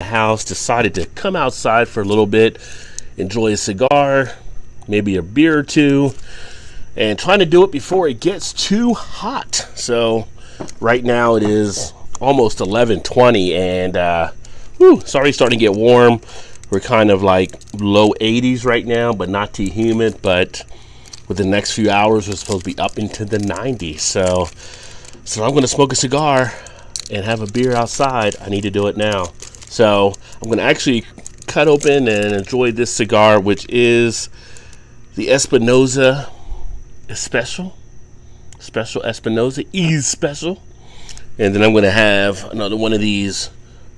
house, decided to come outside for a little bit, enjoy a cigar, maybe a beer or two, and trying to do it before it gets too hot. So right now it is almost 11:20, and it's already starting to get warm. We're kind of like low 80s right now, but not too humid. But with the next few hours, we're supposed to be up into the 90s. So I'm going to smoke a cigar and have a beer outside. I need to do it now. So I'm going to actually cut open and enjoy this cigar, which is the Espinosa Special Espinosa Special. And then I'm going to have another one of these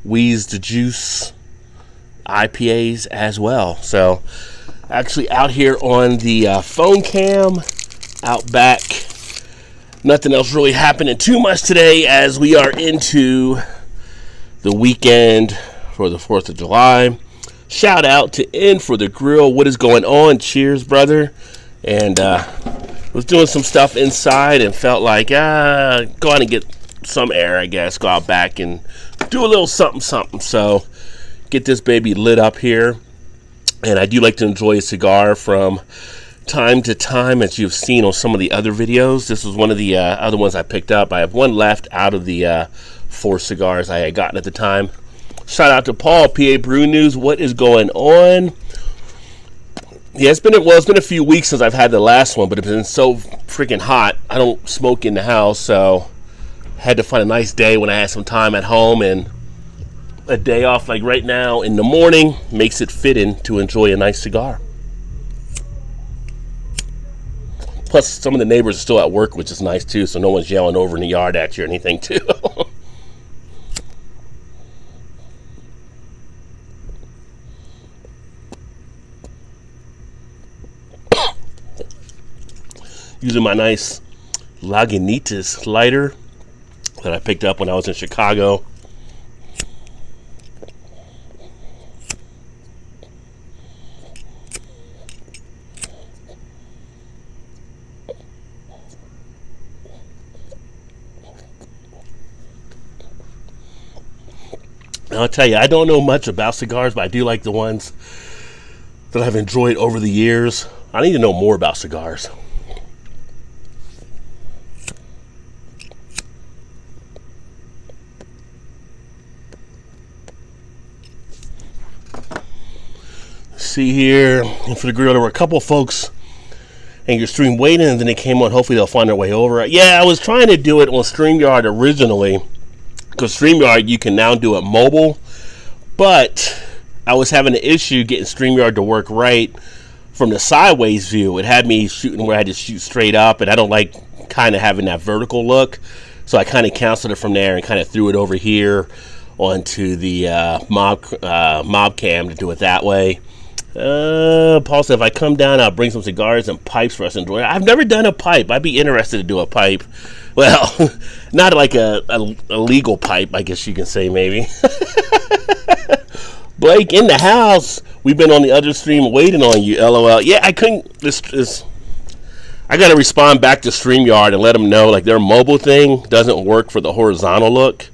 Wheeze the Juice IPAs as well. So actually out here on the phone cam out back. Nothing else really happening too much today as we are into the weekend for the 4th of July. Shout out to In for the Grill. What is going on? Cheers, brother. And was doing some stuff inside and felt like go out and get some air, I guess. Go out back and do a little something. So get this baby lit up here. And I do like to enjoy a cigar from time to time, as you've seen on some of the other videos. This was one of the other ones I picked up. I have one left out of the 4 cigars I had gotten at the time. Shout out to Paul, PA Brew News. What is going on? Yeah, it's been a few weeks since I've had the last one, but it's been so freaking hot. I don't smoke in the house, so had to find a nice day when I had some time at home, and a day off like right now in the morning makes it fitting to enjoy a nice cigar. Plus, some of the neighbors are still at work, which is nice too, so no one's yelling over in the yard at you or anything too. Using my nice Lagunitas lighter that I picked up when I was in Chicago. I'll tell you, I don't know much about cigars, but I do like the ones that I've enjoyed over the years. I need to know more about cigars. See here, and for the grill, there were a couple folks in your stream waiting, and then they came on. Hopefully they'll find their way over. Yeah, I was trying to do it on StreamYard originally, because StreamYard, you can now do it mobile, but I was having an issue getting StreamYard to work right from the sideways view. It had me shooting where I had to shoot straight up, and I don't like kind of having that vertical look, so I kind of canceled it from there and kind of threw it over here onto the mob cam to do it that way. Paul said if I come down, I'll bring some cigars and pipes for us to enjoy. I've never done a pipe. I'd be interested to do a pipe. Well, not like a legal pipe, I guess you can say, maybe. Blake, in the house. We've been on the other stream waiting on you, LOL. Yeah, I couldn't. I got to respond back to StreamYard and let them know, like, their mobile thing doesn't work for the horizontal look.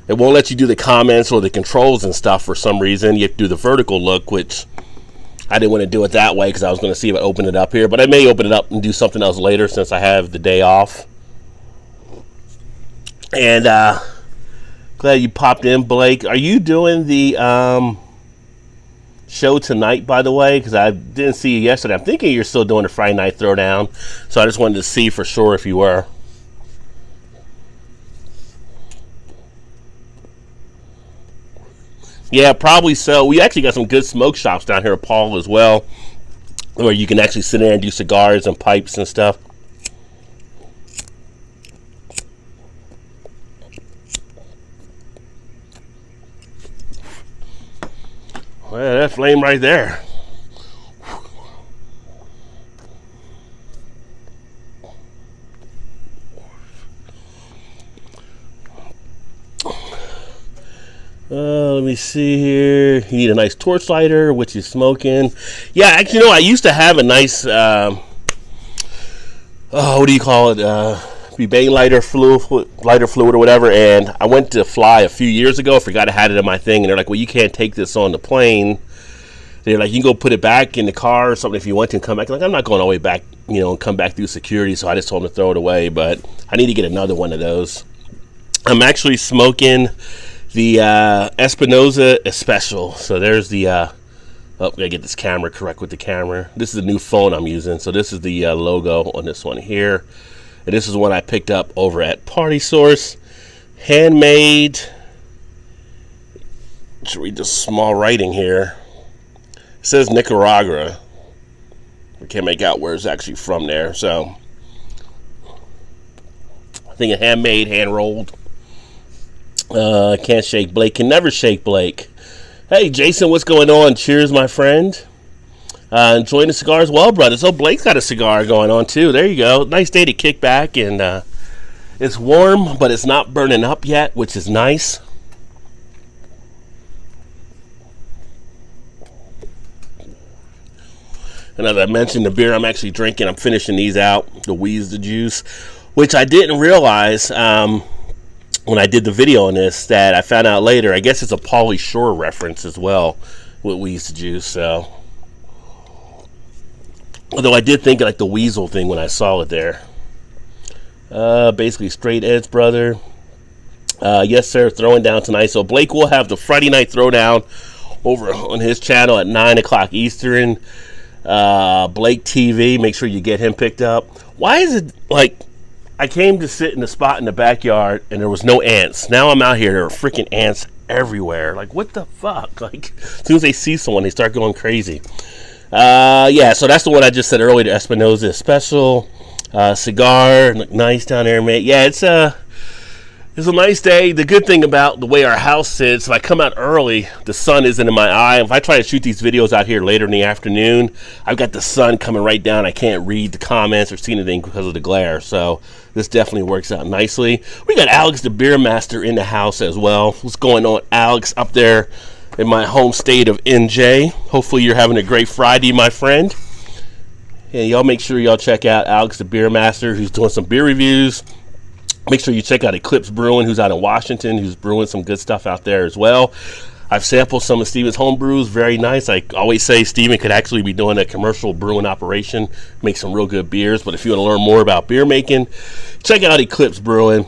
It won't let you do the comments or the controls and stuff for some reason. You have to do the vertical look, which I didn't want to do it that way because I was going to see if I open it up here. But I may open it up and do something else later since I have the day off. And glad you popped in, Blake. Are you doing the show tonight, by the way? Because I didn't see you yesterday. I'm thinking you're still doing the Friday Night Throwdown. So I just wanted to see for sure if you were. Yeah, probably so. We actually got some good smoke shops down here at Paul as well, where you can actually sit there and do cigars and pipes and stuff. Well, that flame right there. Let me see here. You need a nice torch lighter, which is smoking. Yeah, actually, I used to have a nice, what do you call it? butane lighter fluid or whatever, and I went to fly a few years ago. I forgot I had it in my thing, and they're like, well, you can't take this on the plane. They're like, you can go put it back in the car or something if you want to and come back. Like, I'm not going all the way back, and come back through security, so I just told them to throw it away, but I need to get another one of those. I'm actually smoking the Espinosa Especial. So there's the, gotta get this camera correct with the camera. This is the new phone I'm using, so this is the logo on this one here. And this is one I picked up over at Party Source. Handmade. Let's read the small writing here. It says Nicaragua. I can't make out where it's actually from there. So I think a handmade, hand rolled. Can't shake Blake. Can never shake Blake. Hey Jason, what's going on? Cheers, my friend. Enjoying the cigar as well, brother. So Blake's got a cigar going on too. There you go. Nice day to kick back, and it's warm, but it's not burning up yet, which is nice. And as I mentioned, the beer I'm actually drinking, I'm finishing these out, the Wheeze the Juice, which I didn't realize when I did the video on this, that I found out later. I guess it's a Pauly Shore reference as well with Wheeze the Juice. So, although I did think of like the Weasel thing when I saw it there. Basically straight edge, brother. Yes, sir. Throwing down tonight. So Blake will have the Friday night throwdown over on his channel at 9 o'clock Eastern. Blake TV, make sure you get him picked up. Why is it like I came to sit in the spot in the backyard and there was no ants? Now I'm out here, there are freaking ants everywhere. Like, what the fuck? Like, as soon as they see someone, they start going crazy. Yeah, so that's the one I just said earlier, the Espinosa Special. Cigar, look nice down there, mate. Yeah, it's a nice day. The good thing about the way our house sits, if I come out early, the sun isn't in my eye. If I try to shoot these videos out here later in the afternoon, I've got the sun coming right down. I can't read the comments or see anything because of the glare. So this definitely works out nicely. We got Alex the Beer Master in the house as well. What's going on, Alex, up there in my home state of NJ? Hopefully you're having a great Friday, my friend. And y'all make sure y'all check out Alex the Beer Master, who's doing some beer reviews. Make sure you check out Eclipse Brewing, who's out in Washington, who's brewing some good stuff out there as well. I've sampled some of Steven's home brews. Very nice. I always say Steven could actually be doing a commercial brewing operation, make some real good beers. But if you want to learn more about beer making, check out Eclipse Brewing.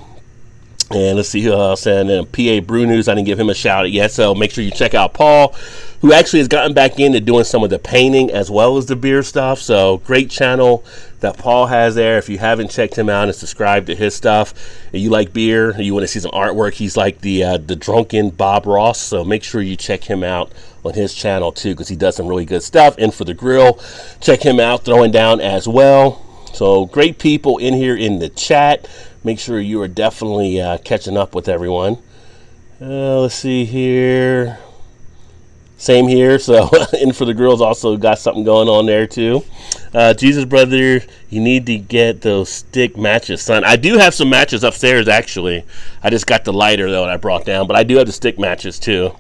And let's see who else. And then PA Brew News, I didn't give him a shout out yet. So make sure you check out Paul, who actually has gotten back into doing some of the painting as well as the beer stuff. So great channel that Paul has there. If you haven't checked him out and subscribed to his stuff, and you like beer and you want to see some artwork, he's like the drunken Bob Ross. So make sure you check him out on his channel too, because he does some really good stuff. And for the grill, check him out, Throwing Down as well. So great people in here in the chat. Make sure you are definitely catching up with everyone. Let's see here. Same here. So, and for the girls, also got something going on there too. Jesus, brother, you need to get those stick matches, son. I do have some matches upstairs, actually. I just got the lighter, though, that I brought down. But I do have the stick matches, too.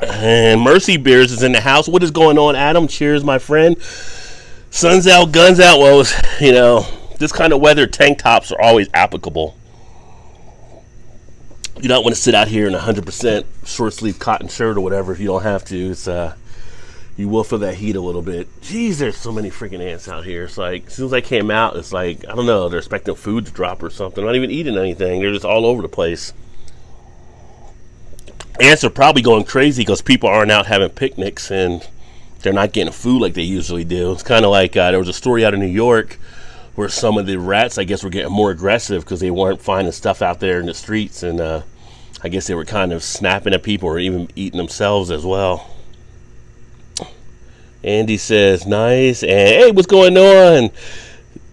And Mercy Beers is in the house. What is going on, Adam? Cheers, my friend. Sun's out, guns out. Well, this kind of weather, tank tops are always applicable. You don't want to sit out here in a 100% short sleeve cotton shirt or whatever if you don't have to. It's you will feel that heat a little bit. Jeez, there's so many freaking ants out here. It's like, as soon as I came out, it's like, I don't know, they're expecting food to drop or something. Not even eating anything. They're just all over the place. Ants are probably going crazy because people aren't out having picnics and they're not getting food like they usually do. It's kind of like there was a story out of New York where some of the rats, I guess, were getting more aggressive because they weren't finding stuff out there in the streets, and I guess they were kind of snapping at people or even eating themselves as well. Andy says, nice. And hey, what's going on?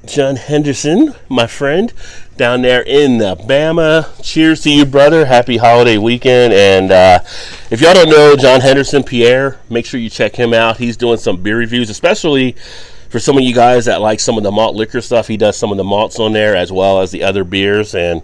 John Henderson, my friend, down there in Alabama. Cheers to you, brother. Happy holiday weekend. And if y'all don't know John Henderson Pierre, make sure you check him out. He's doing some beer reviews, especially for some of you guys that like some of the malt liquor stuff. He does some of the malts on there as well as the other beers. And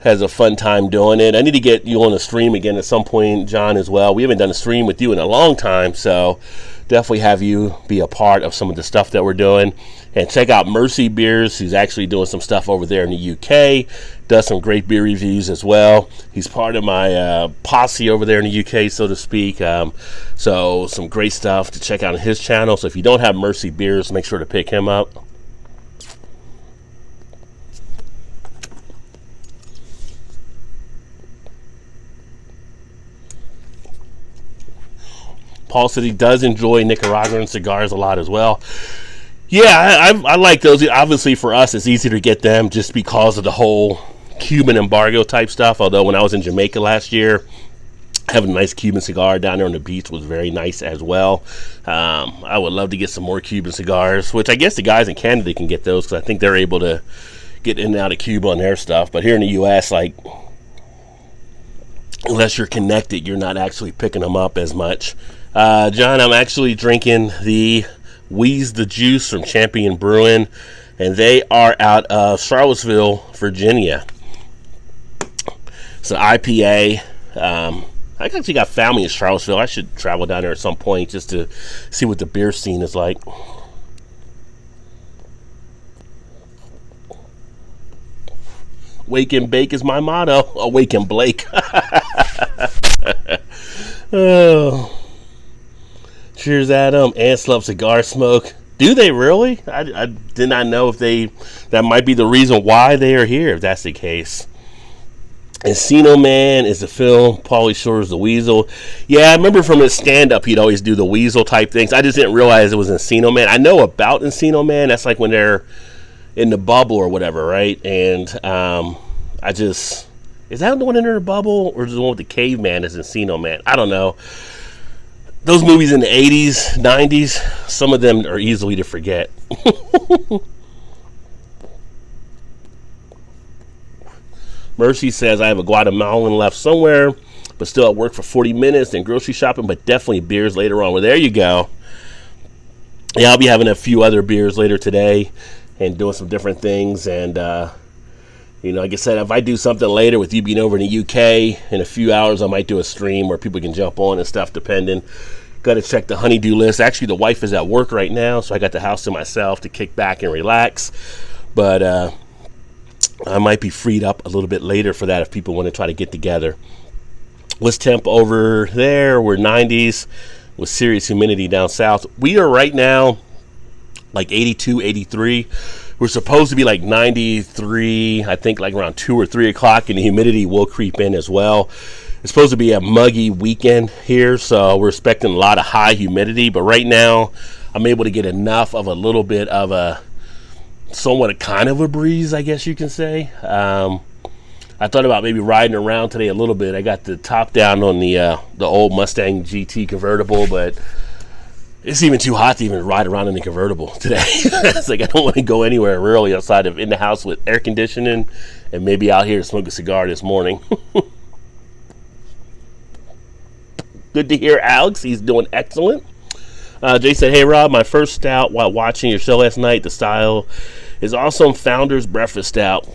has a fun time doing it. I need to get you on a stream again at some point, John, as well. We haven't done a stream with you in a long time, so definitely have you be a part of some of the stuff that we're doing. And check out Mercy Beers, who's actually doing some stuff over there in the UK. Does some great beer reviews as well. He's part of my posse over there in the UK, so to speak. So some great stuff to check out on his channel. So if you don't have Mercy Beers, make sure to pick him up. Paul said he does enjoy Nicaraguan cigars a lot as well. Yeah, I like those. Obviously, for us, it's easy to get them just because of the whole Cuban embargo type stuff. Although when I was in Jamaica last year, having a nice Cuban cigar down there on the beach was very nice as well. I would love to get some more Cuban cigars, which I guess the guys in Canada can get those because I think they're able to get in and out of Cuba on their stuff. But here in the U.S., like, unless you're connected, you're not actually picking them up as much. John, I'm actually drinking the Wheeze the Juice from Champion Brewing, and they are out of Charlottesville, Virginia. It's an IPA. I actually got family in Charlottesville. I should travel down there at some point just to see what the beer scene is like. Wake and bake is my motto. Awake and Blake. Oh. Cheers, Adam. Ants love cigar smoke. Do they really? I did not know if that might be the reason why they are here, if that's the case. Encino Man is the film. Pauly Shore is the Weasel. Yeah, I remember from his stand-up, he'd always do the Weasel type things. I just didn't realize it was Encino Man. I know about Encino Man. That's like when they're in the bubble or whatever, right? And is that the one in the bubble, or is it the one with the caveman is Encino Man? I don't know. Those movies in the 80s, 90s, some of them are easily to forget. Mercy says, I have a Guatemalan left somewhere, but still at work for 40 minutes and grocery shopping, but definitely beers later on. Well, there you go. Yeah, I'll be having a few other beers later today and doing some different things. And, like I said, if I do something later with you being over in the UK in a few hours, I might do a stream where people can jump on and stuff, depending. Got to check the honeydew list. Actually, the wife is at work right now, so I got the house to myself to kick back and relax. But I might be freed up a little bit later for that if people want to try to get together. What's temp over there? We're 90s with serious humidity down south. We are right now like 82, 83. We're supposed to be like 93, I think like around 2 or 3 o'clock, and the humidity will creep in as well. It's supposed to be a muggy weekend here, so we're expecting a lot of high humidity. But right now, I'm able to get enough of a little bit of a somewhat a kind of a breeze, I guess you can say. I thought about maybe riding around today a little bit. I got the top down on the old Mustang GT convertible, but it's even too hot to even ride around in the convertible today. It's like I don't want to go anywhere really outside of in the house with air conditioning and maybe out here to smoke a cigar this morning. Good to hear Alex. He's doing excellent. Jay said, hey, Rob, my first stout while watching your show last night. The style is awesome. Founders Breakfast Stout.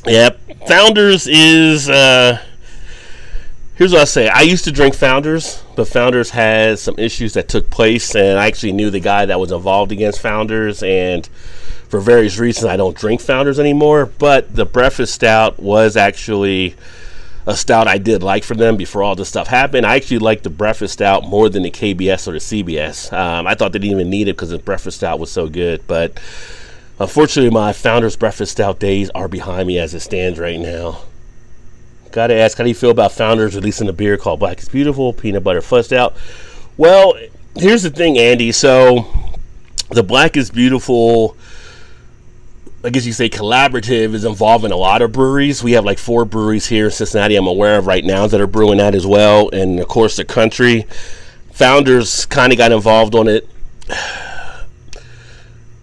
Yep. Founders is, here's what I say. I used to drink Founders, but Founders had some issues that took place, and I actually knew the guy that was involved against Founders, and for various reasons, I don't drink Founders anymore. But the Breakfast Stout was actually a stout I did like for them before all this stuff happened. I actually liked the Breakfast Stout more than the KBS or the CBS. I thought they didn't even need it because the Breakfast Stout was so good. But unfortunately, my Founders Breakfast Stout days are behind me as it stands right now. Gotta ask, how do you feel about Founders releasing a beer called Black is Beautiful, Peanut Butter Fudge Stout? Well, here's the thing, Andy. So the Black is Beautiful, I guess you say collaborative, is involving a lot of breweries. We have like 4 breweries here in Cincinnati I'm aware of right now that are brewing that as well, and of course the country. Founders kind of got involved on it.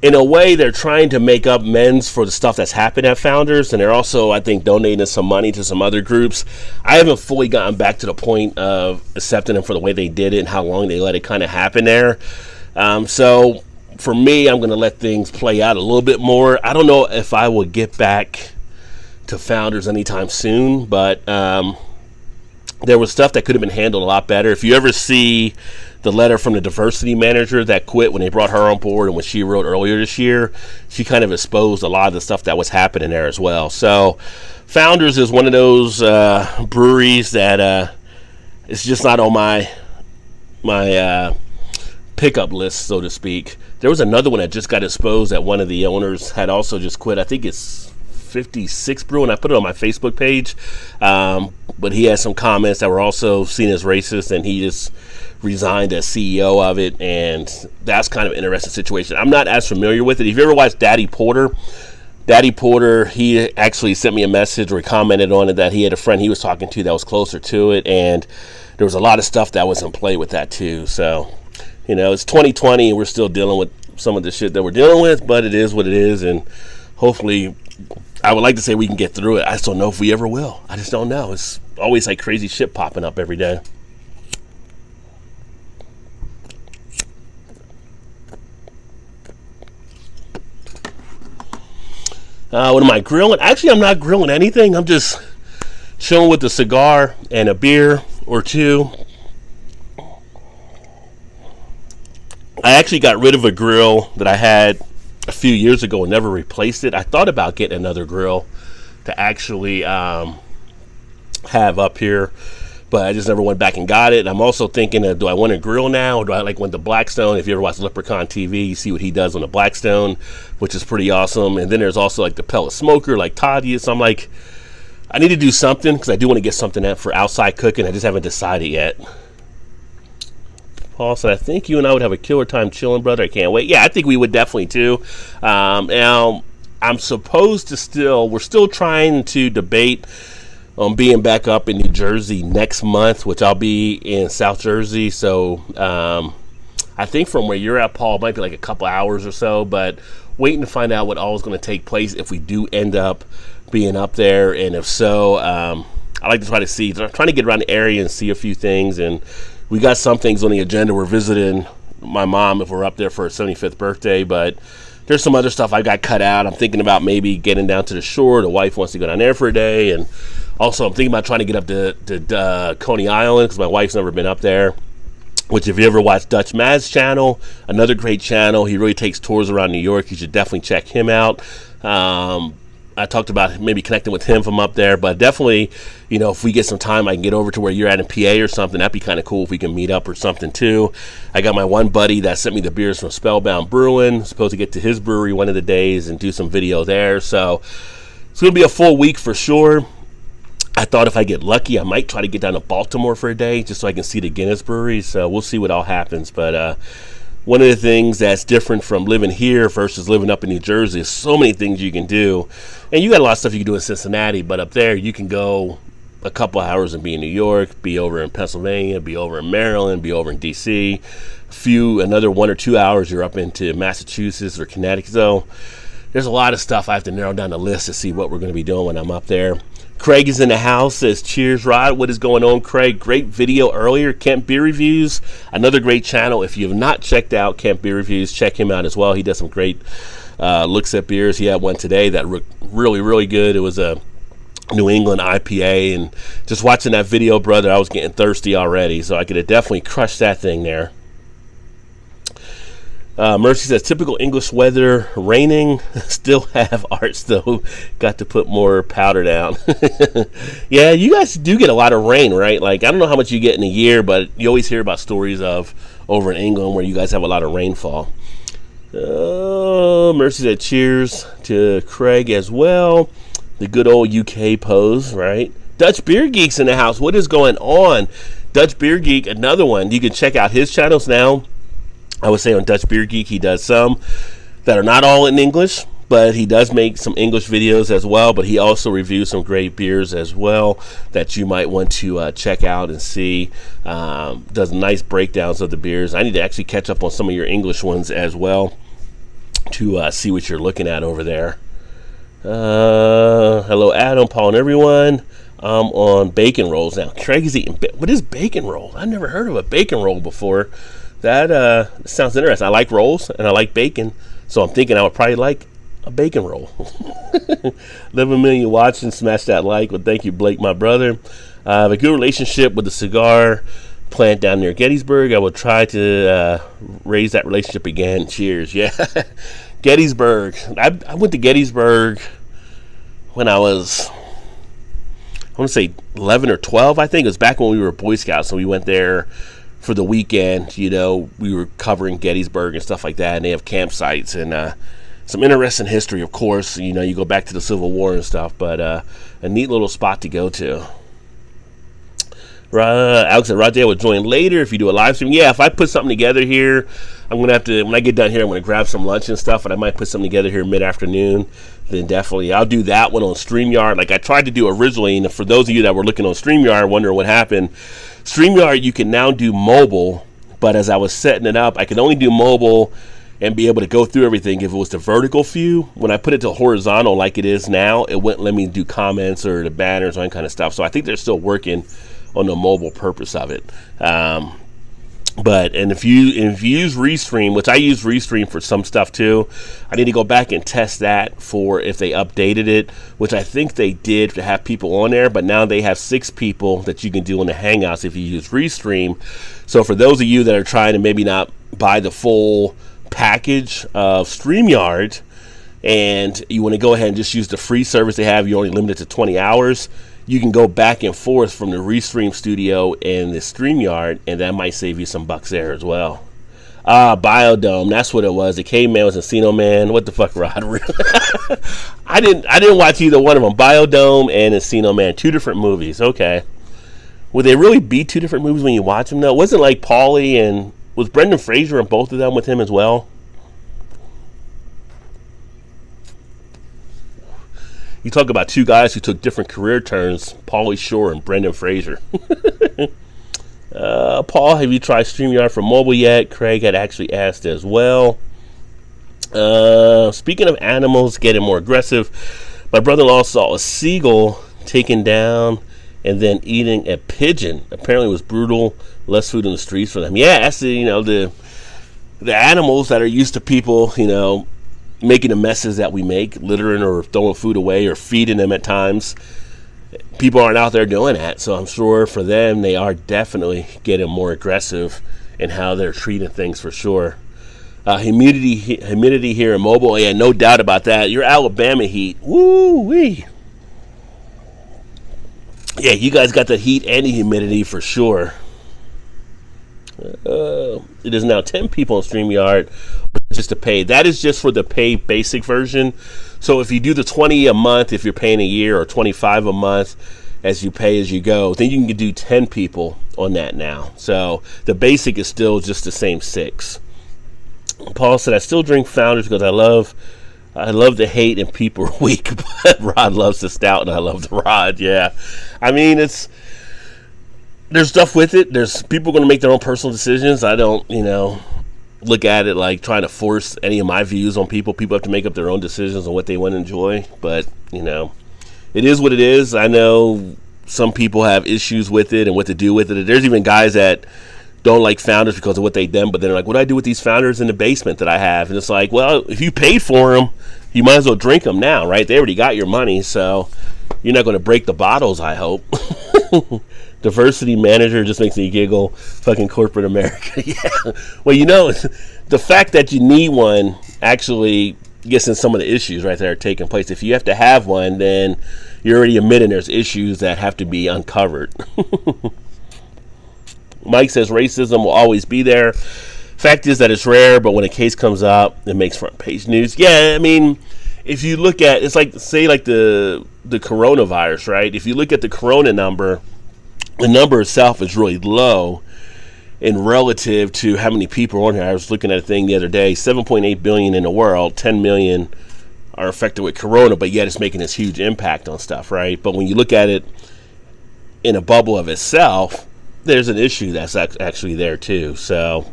In a way, they're trying to make up amends for the stuff that's happened at Founders, and they're also, I think, donating some money to some other groups. I haven't fully gotten back to the point of accepting them for the way they did it and how long they let it kind of happen there. So for me, I'm going to let things play out a little bit more. I don't know if I will get back to Founders anytime soon, but there was stuff that could have been handled a lot better. If you ever see the letter from the diversity manager that quit when they brought her on board, and when she wrote earlier this year, she kind of exposed a lot of the stuff that was happening there as well. So Founders is one of those breweries that it's just not on my pickup list, so to speak. There was another one that just got exposed that one of the owners had also just quit. I think it's 56 Brew, and I put it on my Facebook page. But he had some comments that were also seen as racist, and he just resigned as CEO of it, and that's kind of an interesting situation. I'm not as familiar with it. If you ever watched Daddy Porter, he actually sent me a message or he commented on it that he had a friend he was talking to that was closer to it, and there was a lot of stuff that was in play with that too. So, it's 2020 and we're still dealing with some of the shit that we're dealing with, but it is what it is, and hopefully, I would like to say we can get through it. I just don't know if we ever will. I just don't know. It's always like crazy shit popping up every day. What am I grilling? Actually, I'm not grilling anything. I'm just chilling with a cigar and a beer or two. I actually got rid of a grill that I had a few years ago and never replaced it. I thought about getting another grill to actually have up here, but I just never went back and got it. I'm also thinking, do I want a grill now, or do I want the Blackstone? If you ever watch Leprechaun TV, you see what he does on the Blackstone, which is pretty awesome. And then there's also like the pellet smoker, like Todd used. So I'm like, I need to do something because I do want to get something out for outside cooking. I just haven't decided yet. Paul said, I think you and I would have a killer time chilling, brother. I can't wait. Yeah, I think we would definitely too. Now, I'm supposed to we're still trying to debate on being back up in New Jersey next month, which I'll be in South Jersey. So I think from where you're at, Paul, it might be like a couple hours or so, but waiting to find out what all is going to take place if we do end up being up there. And if so, I like to try to see, I'm trying to get around the area and see a few things. And we got some things on the agenda. We're visiting my mom if we're up there for her 75th birthday, but there's some other stuff I got cut out. I'm thinking about maybe getting down to the shore. The wife wants to go down there for a day. And also I'm thinking about trying to get up to Coney Island because my wife's never been up there, which if you ever watch Dutch Mad's channel, another great channel. He really takes tours around New York. You should definitely check him out. I talked about maybe connecting with him from up there, but definitely, if we get some time, I can get over to where you're at in PA or something. That'd be kind of cool if we can meet up or something too. I got my one buddy that sent me the beers from Spellbound Brewing. Supposed to get to his brewery one of the days and do some video there. So it's going to be a full week for sure. I thought if I get lucky, I might try to get down to Baltimore for a day just so I can see the Guinness brewery. So we'll see what all happens. But one of the things that's different from living here versus living up in New Jersey is so many things you can do. And you got a lot of stuff you can do in Cincinnati, but up there you can go a couple hours and be in New York, be over in Pennsylvania, be over in Maryland, be over in DC. Another 1 or 2 hours you're up into Massachusetts or Connecticut. So there's a lot of stuff I have to narrow down the list to see what we're going to be doing when I'm up there. Craig is in the house, says, cheers, Rod. What is going on, Craig? Great video earlier. Kemp Beer Reviews, another great channel. If you have not checked out Kemp Beer Reviews, check him out as well. He does some great looks at beers. He had one today that looked really, really good. It was a New England IPA, and just watching that video, brother, I was getting thirsty already, so I could have definitely crushed that thing there. Mercy says, typical English weather, raining, still have art, though. Got to put more powder down. Yeah, you guys do get a lot of rain, right? Like, I don't know how much you get in a year, but you always hear about stories of over in England where you guys have a lot of rainfall. Mercy said, cheers to Craig as well. The good old UK pose, right? Dutch Beer Geek's in the house. What is going on? Dutch Beer Geek, another one. You can check out his channels now. I would say on Dutch Beer Geek, he does some that are not all in English, but he does make some English videos as well. But he also reviews some great beers as well that you might want to check out and see. Does nice breakdowns of the beers. I need to actually catch up on some of your English ones as well to see what you're looking at over there. Hello, Adam, Paul, and everyone. I'm on bacon rolls now. Craig is eating. What is bacon roll? I've never heard of a bacon roll before. That sounds interesting. I like rolls and I like bacon, so I'm thinking I would probably like a bacon roll. 11 million watching. Smash that like. Well, thank you, Blake, my brother. I have a good relationship with the cigar plant down near Gettysburg. I will try to raise that relationship again. Cheers. Yeah. Gettysburg. I went to Gettysburg when I want to say 11 or 12, I think. It was back when we were Boy Scouts, so we went there for the weekend. You know, we were covering Gettysburg and stuff like that, and they have campsites and some interesting history, of course. You know, you go back to the Civil War and stuff, but a neat little spot to go to. Alex and Rajay will join later if you do a live stream. Yeah, if I put something together here, I'm going to have to, when I get done here, I'm going to grab some lunch and stuff, and I might put something together here mid-afternoon. Then definitely I'll do that one on StreamYard like I tried to do originally. And for those of you that were looking on StreamYard wondering what happened, StreamYard, you can now do mobile, but as I was setting it up, I could only do mobile and be able to go through everything if it was the vertical view. When I put it to horizontal like it is now, it wouldn't let me do comments or the banners or any kind of stuff. So I think they're still working on the mobile purpose of it. But if you use Restream, which I use Restream for some stuff too, I need to go back and test that for if they updated it, which I think they did to have people on there, but now they have 6 people that you can do in the Hangouts if you use Restream. So for those of you that are trying to maybe not buy the full package of StreamYard and you want to go ahead and just use the free service they have, you're only limited to 20 hours, you can go back and forth from the Restream studio and the StreamYard, and that might save you some bucks there as well. Biodome, that's what it was. The Caveman was Encino Man. What the fuck, Rod? I didn't watch either one of them. Biodome and Encino Man, 2 different movies. Okay. Would they really be 2 different movies when you watch them though? It wasn't like Paulie and was Brendan Fraser in both of them with him as well? You talk about 2 guys who took different career turns, Pauly Shore and Brendan Fraser. Paul, have you tried StreamYard for mobile yet? Craig had actually asked as well. Speaking of animals getting more aggressive, my brother-in-law saw a seagull taken down and then eating a pigeon. Apparently it was brutal, less food in the streets for them. Yeah, that's the animals that are used to people, making the messes that we make, littering or throwing food away or feeding them at times. People aren't out there doing that, so I'm sure for them they are definitely getting more aggressive in how they're treating things for sure. Humidity here in Mobile, yeah, no doubt about that. Your Alabama heat, woo-wee. Yeah, you guys got the heat and the humidity for sure. It is now 10 people on StreamYard, just to pay. That is just for the pay basic version. So if you do the 20 a month, if you're paying a year, or 25 a month as you pay as you go, then you can do 10 people on that now. So the basic is still just the same 6. Paul said, I still drink Founders because I love the hate and people are weak, but Rod loves the stout and I love the Rod. Yeah. I mean, there's stuff with it. There's people going to make their own personal decisions. I don't, look at it like trying to force any of my views on people. People have to make up their own decisions on what they want to enjoy. But, it is what it is. I know some people have issues with it and what to do with it. There's even guys that don't like Founders because of what they've done. But they're like, what do I do with these Founders in the basement that I have? And it's like, well, if you paid for them, you might as well drink them now, right? They already got your money. So you're not going to break the bottles, I hope. Diversity manager just makes me giggle. Fucking corporate America. Yeah. Well, the fact that you need one actually gets in some of the issues right there taking place. If you have to have one, then you're already admitting there's issues that have to be uncovered. Mike says racism will always be there. Fact is that it's rare, but when a case comes up, it makes front page news. Yeah, I mean, if you look at, it's like, say, like the coronavirus, right? If you look at the corona number, the number itself is really low in relative to how many people are on here. I was looking at a thing the other day, 7.8 billion in the world, 10 million are affected with corona, but yet it's making this huge impact on stuff, right? But when you look at it in a bubble of itself, there's an issue that's actually there too. So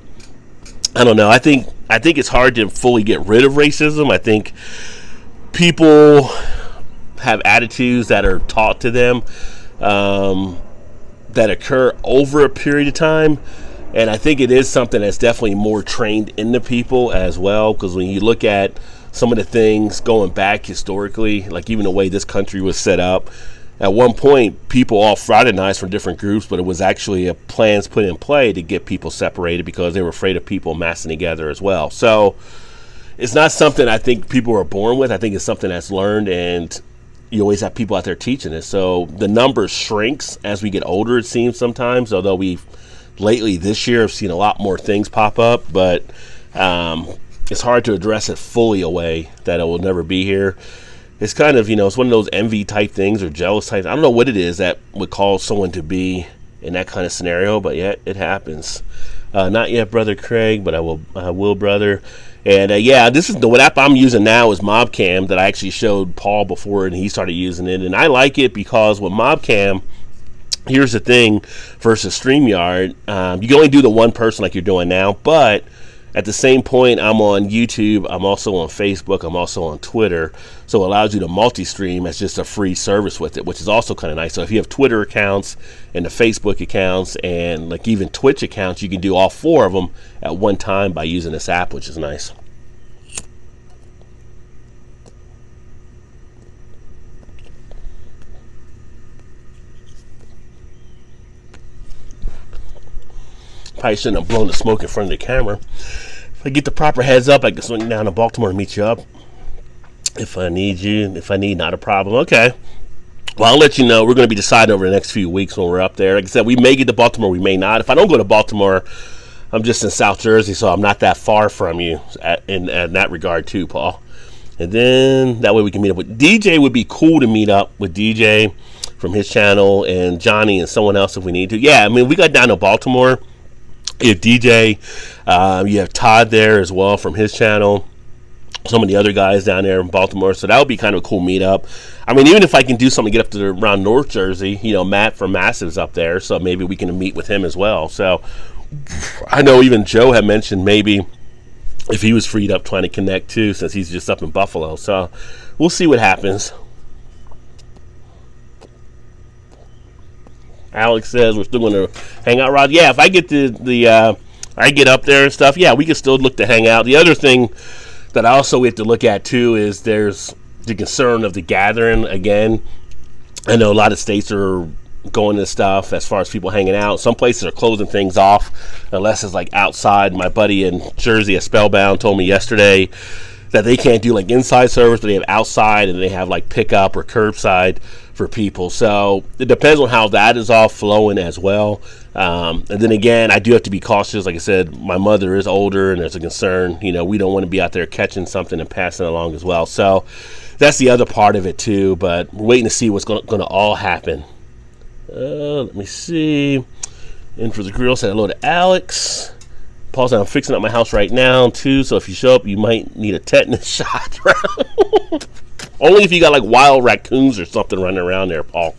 I don't know. I think it's hard to fully get rid of racism. I think people have attitudes that are taught to them that occur over a period of time, and I think it is something that's definitely more trained into people as well, because when you look at some of the things going back historically, like even the way this country was set up. At one point, people all fraternized from different groups, but it was actually a plans put in play to get people separated because they were afraid of people massing together as well. So it's not something I think people are born with. I think it's something that's learned, and you always have people out there teaching it. So the number shrinks as we get older, it seems sometimes, although we've lately this year have seen a lot more things pop up, but it's hard to address it fully away that it will never be here. It's kind of, it's one of those envy type things or jealous type. I don't know what it is that would cause someone to be in that kind of scenario, but yet it happens. Not yet, Brother Craig, but I will, brother. And this is the app I'm using now is MobCam that I actually showed Paul before, and he started using it. And I like it because with MobCam, here's the thing versus StreamYard, you can only do the one person like you're doing now, but at the same point, I'm on YouTube, I'm also on Facebook, I'm also on Twitter, so it allows you to multi-stream as just a free service with it, which is also kind of nice. So if you have Twitter accounts and the Facebook accounts and like even Twitch accounts, you can do all 4 of them at one time by using this app, which is nice. Probably shouldn't have blown the smoke in front of the camera. If I get the proper heads up, I can swing down to Baltimore and meet you up. If I need you, not a problem. Okay. Well, I'll let you know. We're going to be deciding over the next few weeks when we're up there. Like I said, we may get to Baltimore, we may not. If I don't go to Baltimore, I'm just in South Jersey, so I'm not that far from you in that regard too, Paul. And then that way we can meet up with DJ. Would be cool to meet up with DJ from his channel and Johnny and someone else if we need to. Yeah, I mean, we got down to Baltimore. You have DJ, you have Todd there as well from his channel, some of the other guys down there in Baltimore, so that would be kind of a cool meetup. I mean, even if I can do something to get up to around North Jersey, Matt from Massive's up there, so maybe we can meet with him as well. So I know even Joe had mentioned maybe if he was freed up trying to connect too, since he's just up in Buffalo, so we'll see what happens. Alex says we're still going to hang out, Rod. Yeah, if I get I get up there and stuff, yeah, we can still look to hang out. The other thing that I also have to look at too is there's the concern of the gathering again. I know a lot of states are going to stuff as far as people hanging out. Some places are closing things off unless it's like outside. My buddy in Jersey at Spellbound told me yesterday that they can't do like inside service, but they have outside and they have like pickup or curbside for people. So it depends on how that is all flowing as well. And then again, I do have to be cautious. Like I said, my mother is older and there's a concern. We don't want to be out there catching something and passing it along as well. So that's the other part of it too. But we're waiting to see what's going to all happen. Let me see. In for the grill, say hello to Alex. Paul said I'm fixing up my house right now too, so if you show up you might need a tetanus shot. Only if you got like wild raccoons or something running around there, Paul.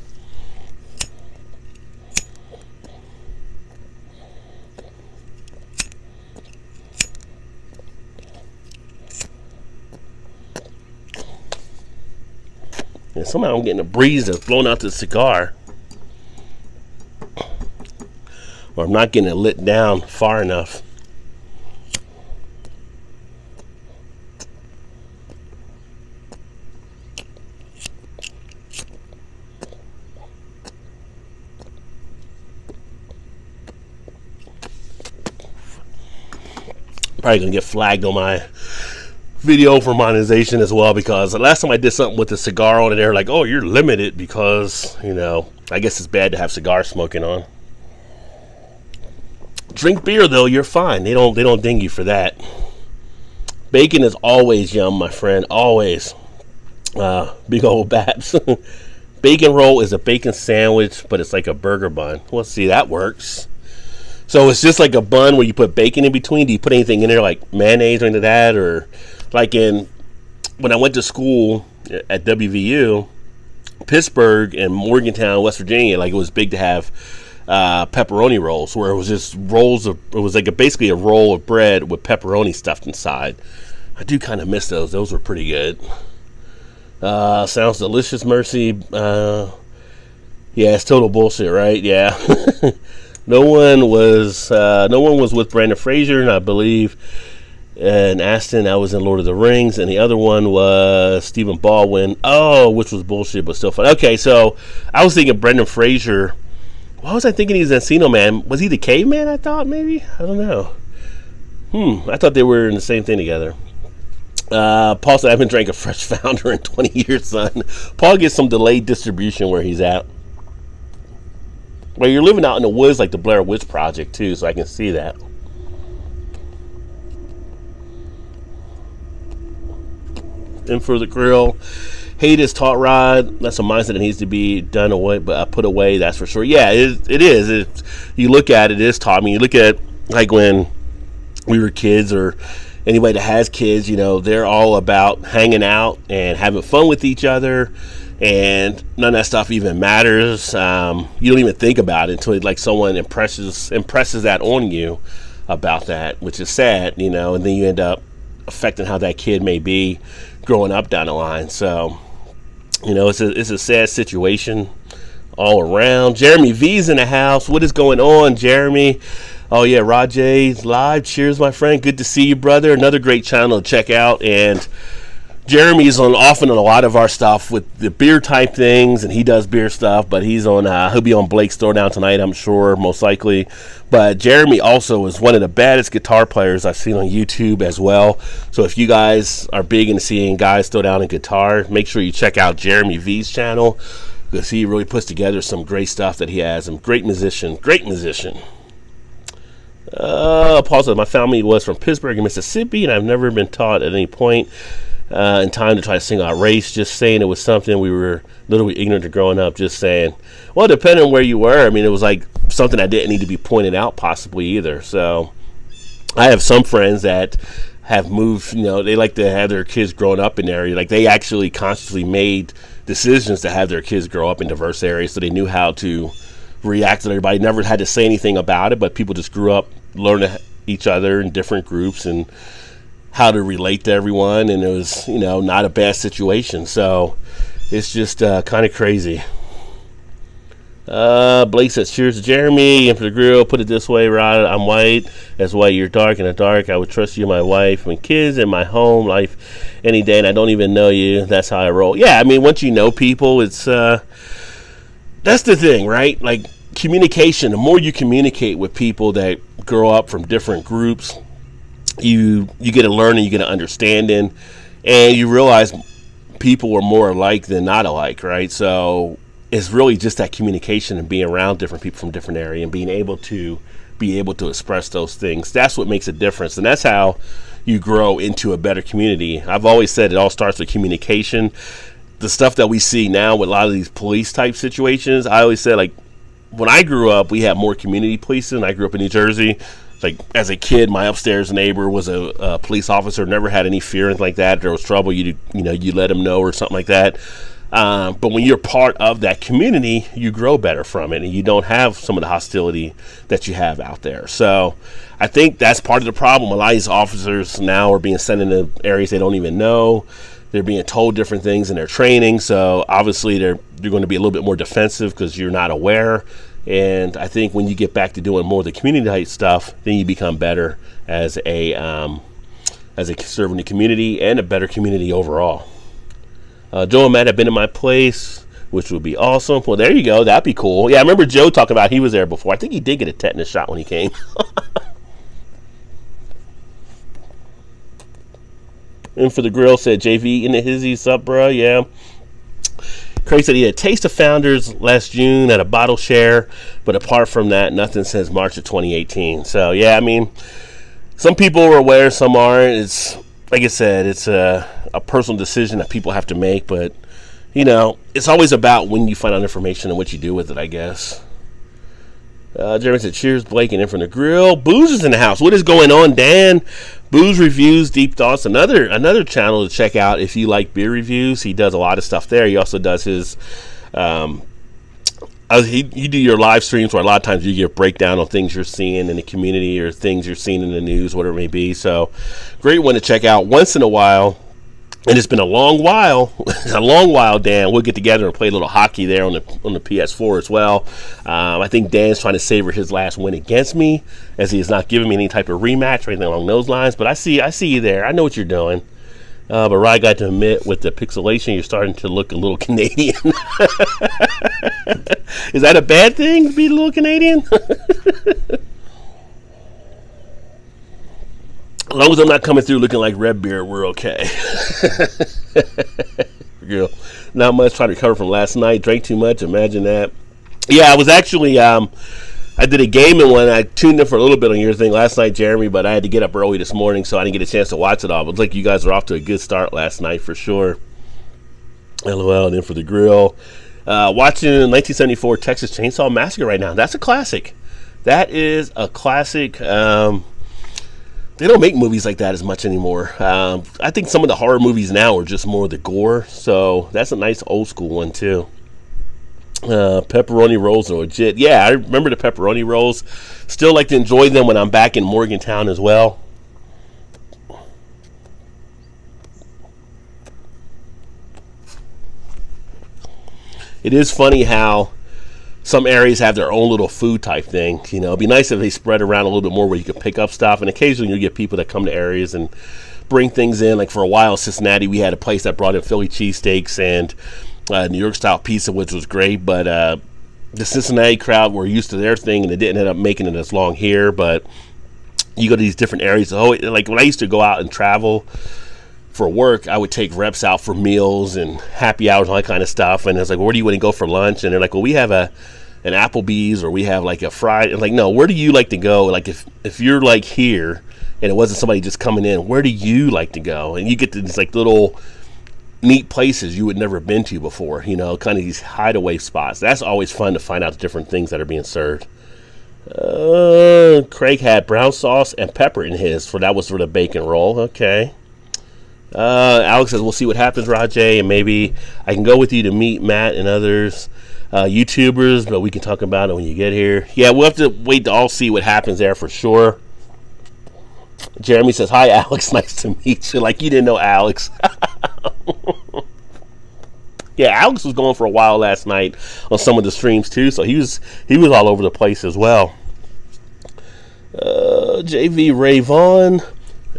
And somehow I'm getting a breeze that's blowing out the cigar. Or I'm not getting it lit down far enough. Probably gonna get flagged on my video for monetization as well, because the last time I did something with the cigar on it, they're like, oh, you're limited because I guess it's bad to have cigar smoking on. Drink beer though, you're fine. They don't ding you for that. Bacon is always yum, my friend, always. Big old Babs. Bacon roll is a bacon sandwich, but it's like a burger bun. Well, see, that works. So it's just like a bun where you put bacon in between. Do you put anything in there like mayonnaise or anything like that? Or like when I went to school at WVU, Pittsburgh and Morgantown, West Virginia, like it was big to have pepperoni rolls, where it was just it was like basically a roll of bread with pepperoni stuffed inside. I do kind of miss those. Those were pretty good. Sounds delicious, Mercy. Yeah, it's total bullshit, right? Yeah. No one was with Brandon Fraser, and I believe And Aston, I was in Lord of the Rings, and the other one was Stephen Baldwin. Oh, which was bullshit, but still fun. Okay, so I was thinking Brendan Fraser. Why was I thinking he's Encino Man? Was he the caveman, I thought, maybe? I don't know. I thought they were in the same thing together. Paul said, I haven't drank a fresh founder in 20 years, son. Paul gets some delayed distribution where he's at. Well, you're living out in the woods like the Blair Witch Project, too, so I can see that. In for the grill. Hate is taught rod. That's a mindset that needs to be done away, but put away. That's for sure. Yeah, it is. You look at it is taught. I mean, you look at like when we were kids, or anybody that has kids. You know, they're all about hanging out and having fun with each other, and none of that stuff even matters. You don't even think about it until like someone impresses that on you about that, which is sad. You know, and then you end up affecting how that kid may be growing up down the line. So, you know, it's a sad situation all around. Jeremy V's in the house. What is going on, Jeremy? Oh yeah, Rajay's live. Cheers, my friend. Good to see you, brother. Another great channel to check out. And Jeremy's often on a lot of our stuff with the beer type things, and he does beer stuff, but he'll be on Blake's Throwdown tonight, I'm sure, most likely. But Jeremy also is one of the baddest guitar players I've seen on YouTube as well. So if you guys are big into seeing guys throw down a guitar, make sure you check out Jeremy V's channel, because he really puts together some great stuff that he has. And great musician. Paul said, my family was from Pittsburgh, Mississippi, and I've never been taught at any point in time to try to single out race. Just saying it was something we were a little bit ignorant to growing up. Just saying. Well, depending on where you were, I mean, it was like something that didn't need to be pointed out possibly either. So I have some friends that have moved, you know, they like to have their kids growing up in area. Like they actually consciously made decisions to have their kids grow up in diverse areas, so they knew how to react to everybody. Never had to say anything about it, but people just grew up learning each other in different groups and how to relate to everyone, and it was, you know, not a bad situation. So it's just kind of crazy. Blake says, cheers to Jeremy. And for the grill, put it this way, Rod, I'm white, that's why you're dark. In the dark, I would trust you, my wife, and kids, in my home life any day, and I don't even know you. That's how I roll. Yeah, I mean, once you know people, it's that's the thing, right? Like communication, the more you communicate with people that grow up from different groups, you get to learn and you get to understanding, and you realize people are more alike than not alike, right? So it's really just that communication and being around different people from different areas and being able to express those things. That's what makes a difference, and that's how you grow into a better community. I've always said it all starts with communication. The stuff that we see now with a lot of these police type situations, I always said, like, when I grew up, we had more community policing. I grew up in New Jersey. Like as a kid, my upstairs neighbor was a police officer. Never had any fear or anything like that. If there was trouble, you let him know or something like that. But when you're part of that community, you grow better from it, and you don't have some of the hostility that you have out there. So I think that's part of the problem. A lot of these officers now are being sent into areas they don't even know. They're being told different things in their training. So obviously they're going to be a little bit more defensive because you're not aware. And I think when you get back to doing more of the community type stuff, then you become better as a servant in the community and a better community overall. Joe and Matt have been in my place, which would be awesome. Well, there you go. That'd be cool. Yeah, I remember Joe talking about he was there before. I think he did get a tetanus shot when he came. And for the grill, said JV in the hizzy, sup, bro? Yeah. Craig said he had a taste of Founders last June at a bottle share, but apart from that, nothing since March of 2018. So, yeah, I mean, some people are aware, some aren't. It's, like I said, it's a personal decision that people have to make, but, you know, it's always about when you find out information and what you do with it, I guess. Jeremy said, cheers, Blake, and in from the grill. Booze is in the house. What is going on, Dan? Booze Reviews, Deep Thoughts, another channel to check out if you like beer reviews. He does a lot of stuff there. He also does his, you do your live streams where a lot of times you give a breakdown on things you're seeing in the community or things you're seeing in the news, whatever it may be. So, great one to check out once in a while. And it's been a long while, a long while, Dan. We'll get together and play a little hockey there on the PS4 as well. I think Dan's trying to savor his last win against me, as he is not giving me any type of rematch or anything along those lines. But I see you there. I know what you're doing. But Rye got to admit, with the pixelation, you're starting to look a little Canadian. Is that a bad thing to be a little Canadian? As long as I'm not coming through looking like Red Beard, we're okay. Girl, not much. Trying to recover from last night. Drank too much. Imagine that. Yeah, I was actually. I did a gaming one. I tuned in for a little bit on your thing last night, Jeremy, but I had to get up early this morning, so I didn't get a chance to watch it all. It looks like you guys are off to a good start last night for sure. LOL, and in for the grill. Watching 1974 Texas Chainsaw Massacre right now. That's a classic. That is a classic. They don't make movies like that as much anymore. I think some of the horror movies now are just more the gore, so that's a nice old school one too. Pepperoni rolls are legit. Yeah, I remember the pepperoni rolls. Still like to enjoy them when I'm back in Morgantown as well. It is funny how some areas have their own little food type thing. You know, it'd be nice if they spread around a little bit more where you can pick up stuff. And occasionally you get people that come to areas and bring things in. Like for a while in Cincinnati, we had a place that brought in Philly cheesesteaks and New York style pizza, which was great. But the Cincinnati crowd were used to their thing, and it didn't end up making it as long here. But you go to these different areas. Oh, like when I used to go out and travel for work, I would take reps out for meals and happy hours and all that kind of stuff. And it's like, where do you want to go for lunch? And they're like, well, we have an Applebee's, or we have like a fried. I'm like, no, where do you like to go? Like if you're like here and it wasn't somebody just coming in, where do you like to go? And you get to these like little neat places you would never have been to before, you know, kind of these hideaway spots. That's always fun to find out the different things that are being served. Craig had brown sauce and pepper in his, that was for the bacon roll. Okay. Alex says, we'll see what happens, Rajay, and maybe I can go with you to meet Matt and others YouTubers, but we can talk about it when you get here. Yeah, we'll have to wait to all see what happens there for sure. Jeremy says, hi, Alex, nice to meet you. Like you didn't know Alex. Yeah, Alex was going for a while last night on some of the streams too, so he was all over the place as well. JV Ray Vaughn.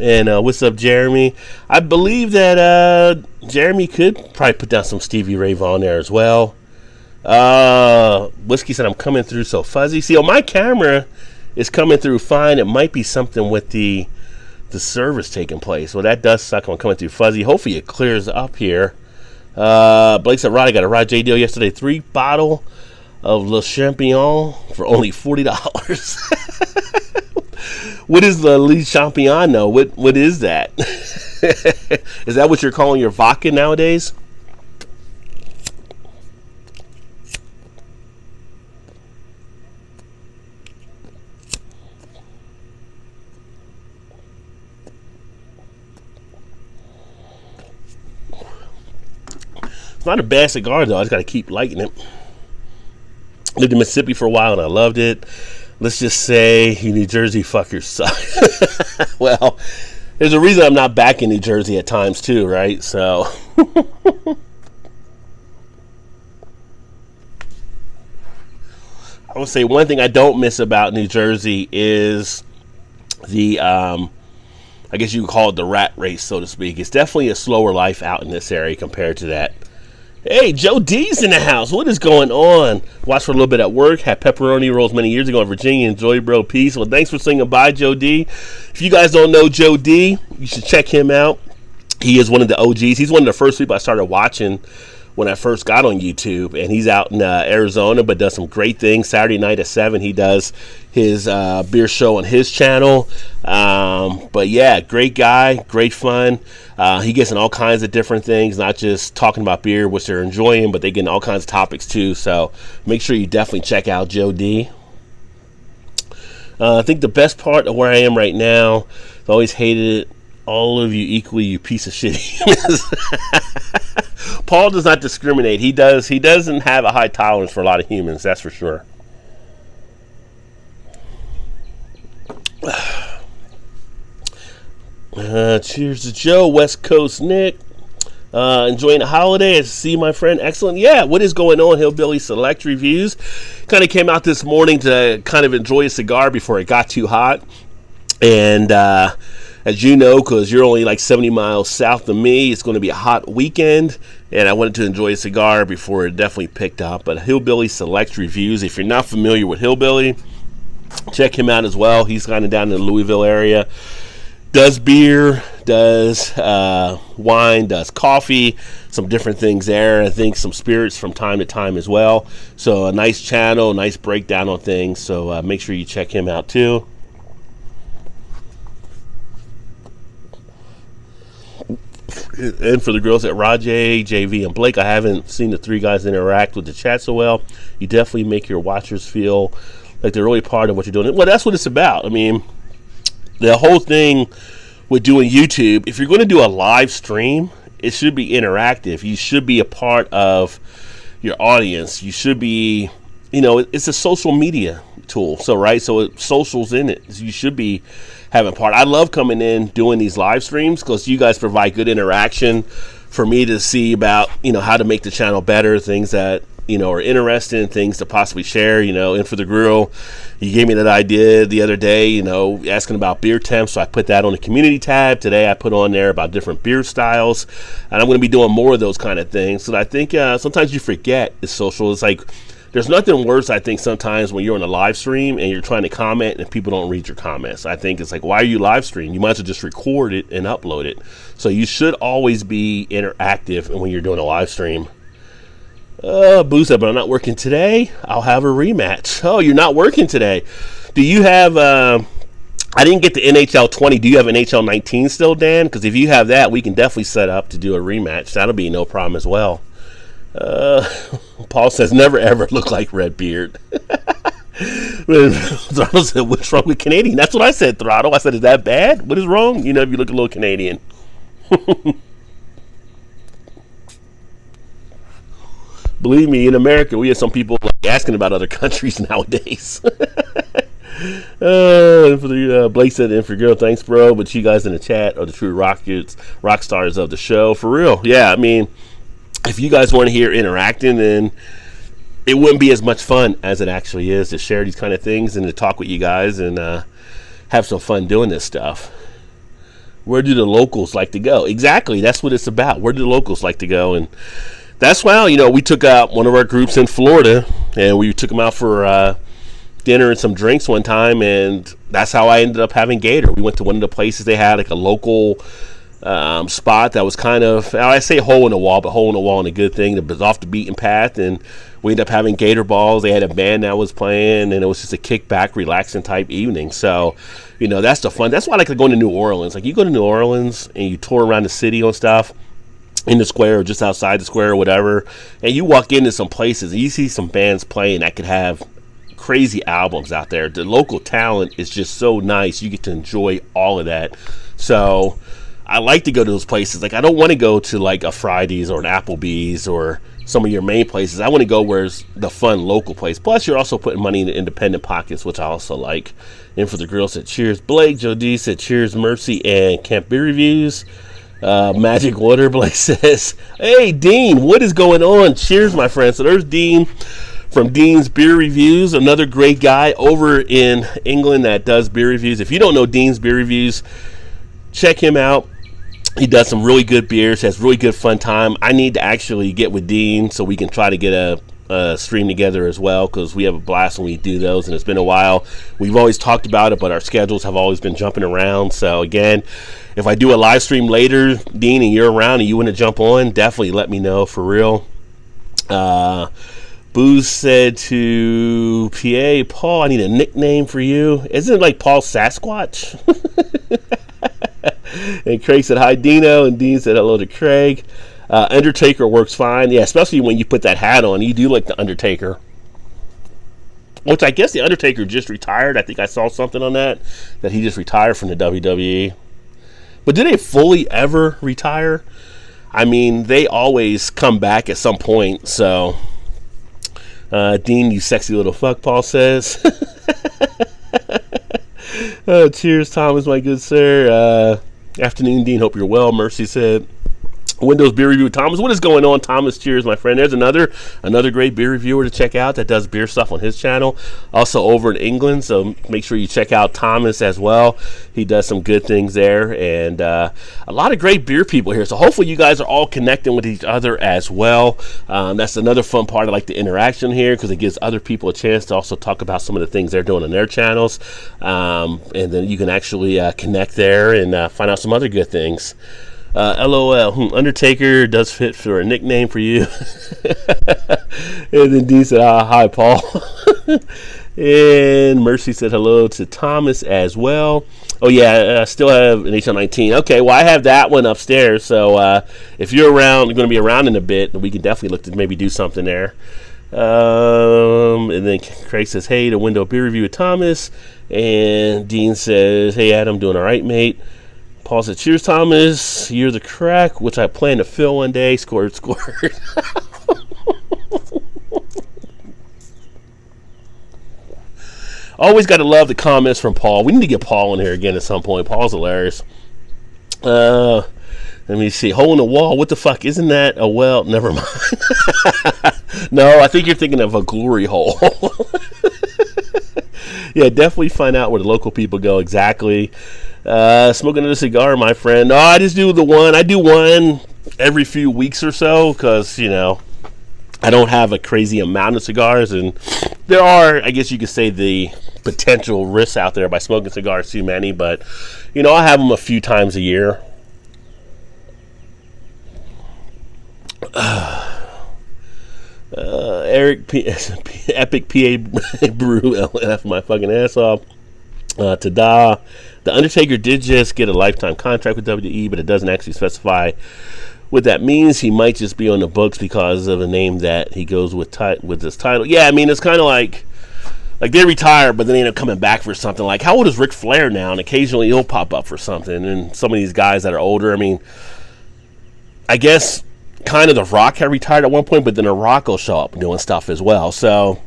And what's up, Jeremy? I believe that Jeremy could probably put down some Stevie Ray Vaughan there as well. Whiskey said, I'm coming through so fuzzy. See, on my camera, it's coming through fine. It might be something with the service taking place. Well, that does suck when coming through fuzzy. Hopefully it clears up here. Blake said, Rod, I got a Rod J deal yesterday. 3 bottle of Le Champion for only $40. What is the Le Champion, though? What is that? Is that what you're calling your vodka nowadays? It's not a bad cigar, though. I just got to keep lighting it. Lived in Mississippi for a while, and I loved it. Let's just say you New Jersey fuckers suck. Well, there's a reason I'm not back in New Jersey at times too, right? So I would say one thing I don't miss about New Jersey is the I guess you could call it the rat race, so to speak. It's definitely a slower life out in this area compared to that. Hey, Joe D's in the house. What is going on? Watched for a little bit at work. Had pepperoni rolls many years ago in Virginia. Enjoy, bro. Peace. Well, thanks for saying bye, Joe D. If you guys don't know Joe D, you should check him out. He is one of the OGs. He's one of the first people I started watching when I first got on YouTube, and he's out in Arizona, but does some great things. Saturday night at 7, he does his beer show on his channel. But yeah, great guy, great fun. He gets in all kinds of different things, not just talking about beer, which they're enjoying, but they get in all kinds of topics too. So make sure you definitely check out Joe D. I think the best part of where I am right now, I always hated it. All of you equally, you piece of shit. Paul does not discriminate. He doesn't have a high tolerance for a lot of humans, that's for sure. Cheers to Joe, West Coast Nick. Enjoying the holiday. I see my friend. Excellent. Yeah, what is going on, Hillbilly Select Reviews? Kind of came out this morning to kind of enjoy a cigar before it got too hot. And as you know, because you're only like 70 miles south of me, it's going to be a hot weekend. And I wanted to enjoy a cigar before it definitely picked up. But Hillbilly Select Reviews, if you're not familiar with Hillbilly, check him out as well. He's kind of down in the Louisville area. Does beer, does wine, does coffee, some different things there. I think some spirits from time to time as well. So a nice channel, nice breakdown on things. So make sure you check him out too. And for the girls at Rajay, JV, and Blake, I haven't seen the three guys interact with the chat so well. You definitely make your watchers feel like they're really part of what you're doing. Well, that's what it's about. I mean, the whole thing with doing YouTube, if you're going to do a live stream, it should be interactive. You should be a part of your audience. You should be, you know, it's a social media tool. So, right, so social's in it. So you should be having part. I love coming in doing these live streams because you guys provide good interaction for me to see about, you know, how to make the channel better, things that, you know, are interesting, things to possibly share, you know. And for the grill, you gave me that idea the other day, you know, asking about beer temps, so I put that on the community tab. Today I put on there about different beer styles, and I'm going to be doing more of those kind of things. So I think sometimes you forget it's social. It's like there's nothing worse, I think, sometimes when you're on a live stream and you're trying to comment and people don't read your comments. I think it's like, why are you live streaming? You might as well just record it and upload it. So you should always be interactive when you're doing a live stream. Boo said, but I'm not working today. I'll have a rematch. Oh, you're not working today. Do you have, I didn't get the NHL 20. Do you have NHL 19 still, Dan? Because if you have that, we can definitely set up to do a rematch. That'll be no problem as well. Paul says, never ever look like Redbeard. Throttle said, what's wrong with Canadian? That's what I said, Throttle. I said, is that bad? What is wrong? You know, if you look a little Canadian. Believe me, in America, we have some people like asking about other countries nowadays. For the Blake said, and for girl, thanks, bro. But you guys in the chat are the true rock stars of the show, for real. Yeah, I mean, if you guys weren't here interacting, then it wouldn't be as much fun as it actually is to share these kind of things and to talk with you guys and have some fun doing this stuff. Where do the locals like to go? Exactly, that's what it's about. Where do the locals like to go? And that's why, you know, we took out one of our groups in Florida and we took them out for dinner and some drinks one time, and that's how I ended up having Gator. We went to one of the places they had, like a local spot that was kind of, I say hole in the wall, but hole in the wall and a good thing. It was off the beaten path, and we ended up having Gator balls. They had a band that was playing, and it was just a kickback, relaxing type evening. So, you know, that's the fun. That's why I like going to New Orleans. Like, you go to New Orleans and you tour around the city on stuff, in the square or just outside the square or whatever, and you walk into some places and you see some bands playing that could have crazy albums out there. The local talent is just so nice. You get to enjoy all of that. So I like to go to those places. Like, I don't want to go to like a Fridays or an Applebee's or some of your main places. I want to go where's the fun local place. Plus, you're also putting money in the independent pockets, which I also like. And for the girls said cheers, Blake. Joe D said cheers, Mercy, and Camp Beer Reviews. Magic Water, Blake says, hey, Dean, what is going on? Cheers, my friend. So there's Dean from Dean's Beer Reviews, another great guy over in England that does beer reviews. If you don't know Dean's Beer Reviews, check him out. He does some really good beers, has really good fun time. I need to actually get with Dean so we can try to get a stream together as well, because we have a blast when we do those, and it's been a while. We've always talked about it, but our schedules have always been jumping around. So again, if I do a live stream later, Dean, and you're around and you want to jump on, definitely let me know, for real. Booze said to PA, Paul, I need a nickname for you. Isn't it like Paul Sasquatch? And Craig said hi, Dino, and Dean said hello to Craig. Undertaker works fine. Yeah, especially when you put that hat on. You do like the Undertaker. Which I guess the Undertaker just retired. I think I saw something on that he just retired from the WWE. But did they fully ever retire? I mean, they always come back at some point. So, Dean, you sexy little fuck, Paul says. Cheers, Thomas, my good sir. Afternoon, Dean. Hope you're well, Mercy said. Windows Beer Review with Thomas. What is going on, Thomas? Cheers, my friend. There's another great beer reviewer to check out that does beer stuff on his channel. Also over in England, so make sure you check out Thomas as well. He does some good things there, and a lot of great beer people here. So hopefully you guys are all connecting with each other as well. That's another fun part. I like the interaction here because it gives other people a chance to also talk about some of the things they're doing on their channels, and then you can actually connect there and find out some other good things. LOL, Undertaker does fit for a nickname for you. And then D said, hi, Paul. And Mercy said hello to Thomas as well. Oh, yeah, I still have an HL19. Okay, well, I have that one upstairs. So if you're around, you're going to be around in a bit, we can definitely look to maybe do something there. And then Craig says, hey, the window beer review with Thomas. And Dean says, hey, Adam, doing all right, mate. Paul said, cheers, Thomas. You're the crack, which I plan to fill one day. Squirt. Always got to love the comments from Paul. We need to get Paul in here again at some point. Paul's hilarious. Let me see. Hole in the wall. What the fuck? Isn't that a well? Never mind. No, I think you're thinking of a glory hole. Yeah, definitely find out where the local people go exactly. Smoking another cigar, my friend. No, I just do the one. I do one every few weeks or so because, you know, I don't have a crazy amount of cigars. And there are, I guess you could say, the potential risks out there by smoking cigars too many. But, you know, I have them a few times a year. Eric Epic PA Brew LF my fucking ass off. Tada. The Undertaker did just get a lifetime contract with WWE, but it doesn't actually specify what that means. He might just be on the books because of a name that he goes with this title. Yeah, I mean, it's kind of like they retire, but then they end up coming back for something. Like, how old is Ric Flair now? And occasionally he'll pop up for something. And some of these guys that are older, I mean, I guess kind of The Rock had retired at one point, but then The Rock will show up doing stuff as well. So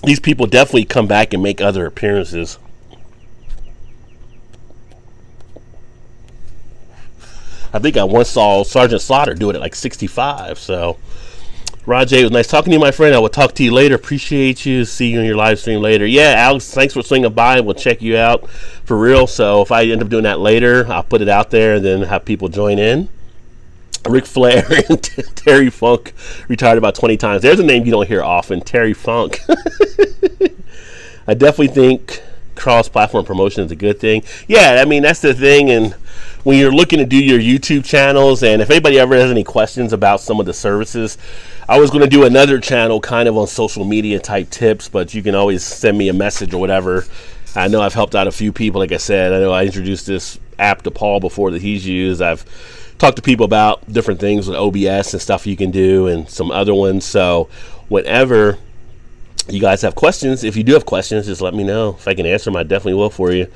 these people definitely come back and make other appearances. I think I once saw Sergeant Slaughter do it at like 65. So, Rajay, it was nice talking to you, my friend. I will talk to you later. Appreciate you. See you in your live stream later. Yeah, Alex, thanks for swinging by. We'll check you out for real. So, if I end up doing that later, I'll put it out there and then have people join in. Ric Flair and Terry Funk retired about 20 times. There's a name you don't hear often, Terry Funk. I definitely think cross-platform promotion is a good thing. Yeah, I mean, that's the thing. And when you're looking to do your YouTube channels, and if anybody ever has any questions about some of the services, I was going to do another channel kind of on social media type tips, but you can always send me a message or whatever. I know I've helped out a few people. Like I said, I know I introduced this app to Paul before that he's used. I've talked to people about different things with OBS and stuff you can do and some other ones. So whenever you guys have questions, if you do have questions, just let me know. If I can answer them, I definitely will for you.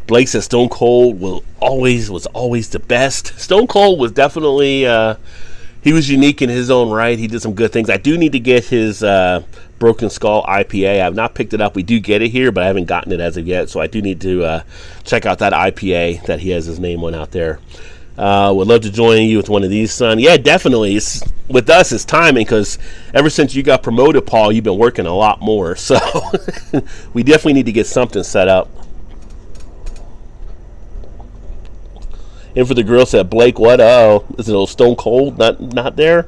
Blake says Stone Cold was always the best. Stone Cold was definitely he was unique in his own right. He did some good things. I do need to get his Broken Skull IPA. I have not picked it up. We do get it here, but I haven't gotten it as of yet. So I do need to check out that IPA that he has his name on out there. Would love to join you with one of these, son. Yeah, definitely. With us, it's timing because ever since you got promoted, Paul, you've been working a lot more. So we definitely need to get something set up. And for the girl said, Blake, what? Oh, is it a Stone Cold not there?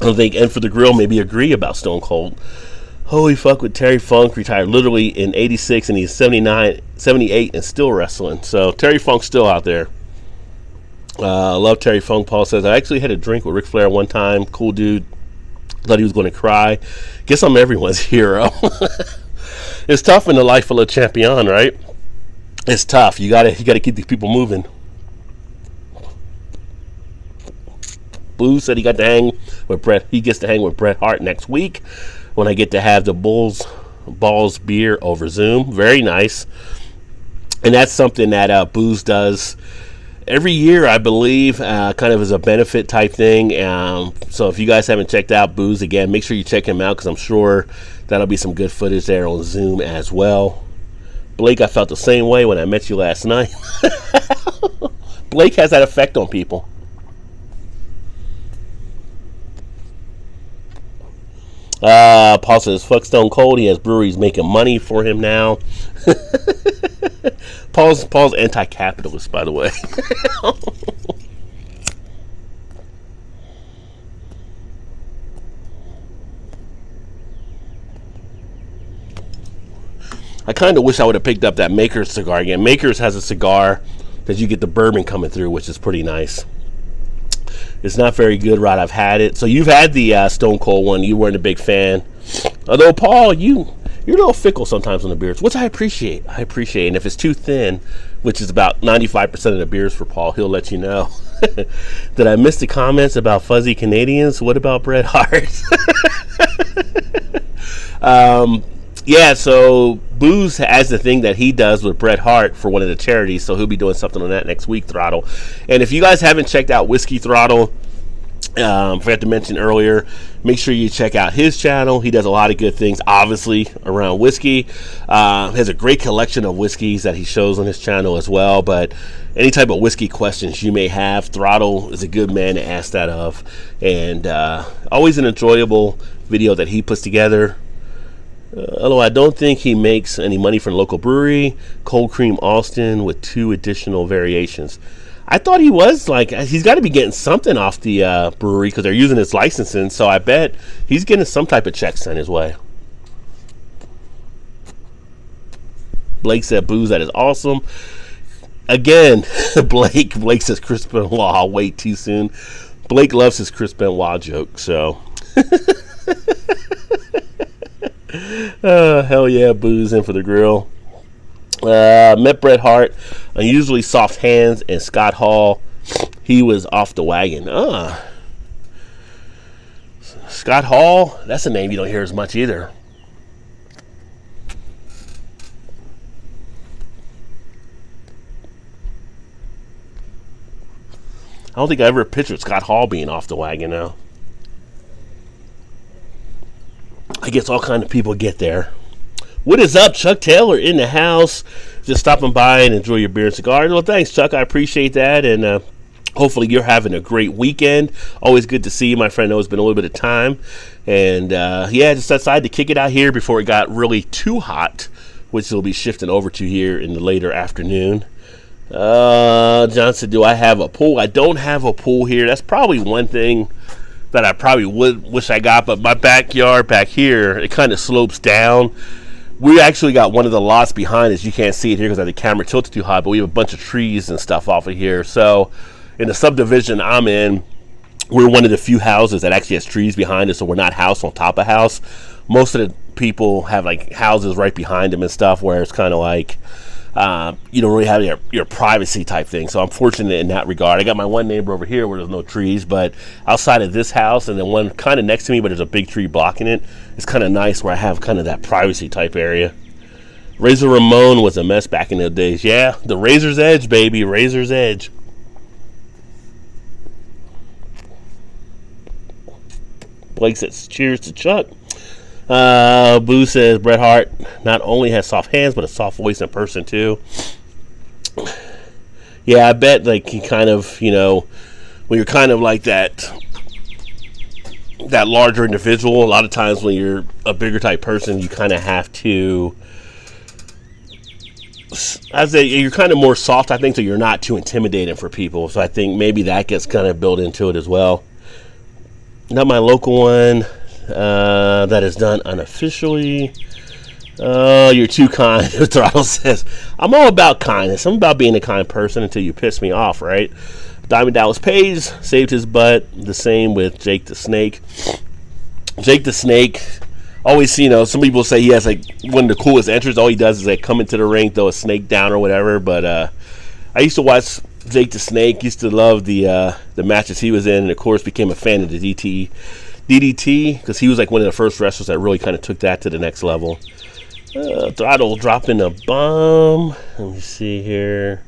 I don't think. And for the grill, maybe agree about Stone Cold. Holy fuck, with Terry Funk retired literally in 86 and he's 79, 78 and still wrestling. So Terry Funk's still out there. I love Terry Funk. Paul says, I actually had a drink with Ric Flair one time. Cool dude. Thought he was going to cry. Guess I'm everyone's hero. It's tough in the life of a champion, right? It's tough. You gotta keep these people moving. Blue said he got to hang with Bret. He gets to hang with Bret Hart next week when I get to have the Balls beer over Zoom. Very nice. And that's something that Booze does every year, I believe, kind of as a benefit type thing. So if you guys haven't checked out Booze, again, make sure you check him out because I'm sure that'll be some good footage there on Zoom as well. Blake, I felt the same way when I met you last night. Blake has that effect on people. Paul says, fuck Stone Cold. He has breweries making money for him now. Paul's anti-capitalist, by the way. I kind of wish I would have picked up that Maker's cigar again. Maker's has a cigar that you get the bourbon coming through, which is pretty nice. It's not very good, Rod. I've had it. So you've had the Stone Cold one. You weren't a big fan. Although, Paul, you're a little fickle sometimes on the beers, which I appreciate. And if it's too thin, which is about 95% of the beers for Paul, he'll let you know. Did I miss the comments about fuzzy Canadians? What about Bret Hart? Yeah, so Booze has the thing that he does with Bret Hart for one of the charities, so he'll be doing something on that next week, Throttle. And if you guys haven't checked out Whiskey Throttle, forgot to mention earlier, make sure you check out his channel. He does a lot of good things, obviously, around whiskey. Has a great collection of whiskeys that he shows on his channel as well, but any type of whiskey questions you may have, Throttle is a good man to ask that of. And always an enjoyable video that he puts together. Although I don't think he makes any money from the local brewery. Cold Cream Austin with 2 additional variations. I thought he was, like, he's got to be getting something off the brewery because they're using his licensing, so I bet he's getting some type of check sent his way. Blake said, Booze, that is awesome. Again, Blake says Chris Benoit, wait too soon. Blake loves his Chris Benoit joke, so... Hell yeah, Booze in for the grill. Met Bret Hart, unusually soft hands, and Scott Hall, he was off the wagon. Scott Hall, that's a name you don't hear as much either. I don't think I ever pictured Scott Hall being off the wagon now. I guess all kind of people get there. What is up, Chuck Taylor in the house? Just stopping by and enjoy your beer and cigar. Well, thanks, Chuck. I appreciate that, and hopefully you're having a great weekend. Always good to see you, my friend. I know it's been a little bit of time, and yeah, just decided to kick it out here before it got really too hot, which will be shifting over to here in the later afternoon. John said, do I have a pool? I don't have a pool here. That's probably one thing that I probably would wish I got, but my backyard back here, it kind of slopes down. We actually got one of the lots behind us. You can't see it here because the camera tilted too high, but we have a bunch of trees and stuff off of here. So in the subdivision I'm in, we're one of the few houses that actually has trees behind us, so we're not house on top of house. Most of the people have like houses right behind them and stuff where it's kind of like you don't really have your privacy type thing. So I'm fortunate in that regard. I got my one neighbor over here where there's no trees, but outside of this house and then one kind of next to me, but there's a big tree blocking it. It's kind of nice where I have kind of that privacy type area. Razor Ramon was a mess back in the days. Yeah, the Razor's Edge, baby, Razor's Edge. Blake says, cheers to Chuck. Boo says Bret Hart not only has soft hands but a soft voice in person too. Yeah, I bet like he kind of, you know, when you're kind of like that larger individual, a lot of times when you're a bigger type person, you kind of have to, I say you're kind of more soft, I think, so you're not too intimidating for people. So I think maybe that gets kind of built into it as well. Not my local one. That is done unofficially. Oh, you're too kind. Throttle says, I'm all about kindness. I'm about being a kind person until you piss me off, right? Diamond Dallas Page saved his butt. The same with Jake the Snake. Jake the Snake, always, you know, some people say he has like one of the coolest entries. All he does is like come into the ring, throw a snake down or whatever. But I used to watch Jake the Snake. Used to love the matches he was in, and of course became a fan of the DDT, because he was like one of the first wrestlers that really kind of took that to the next level. Throttle dropping a bomb. Let me see here.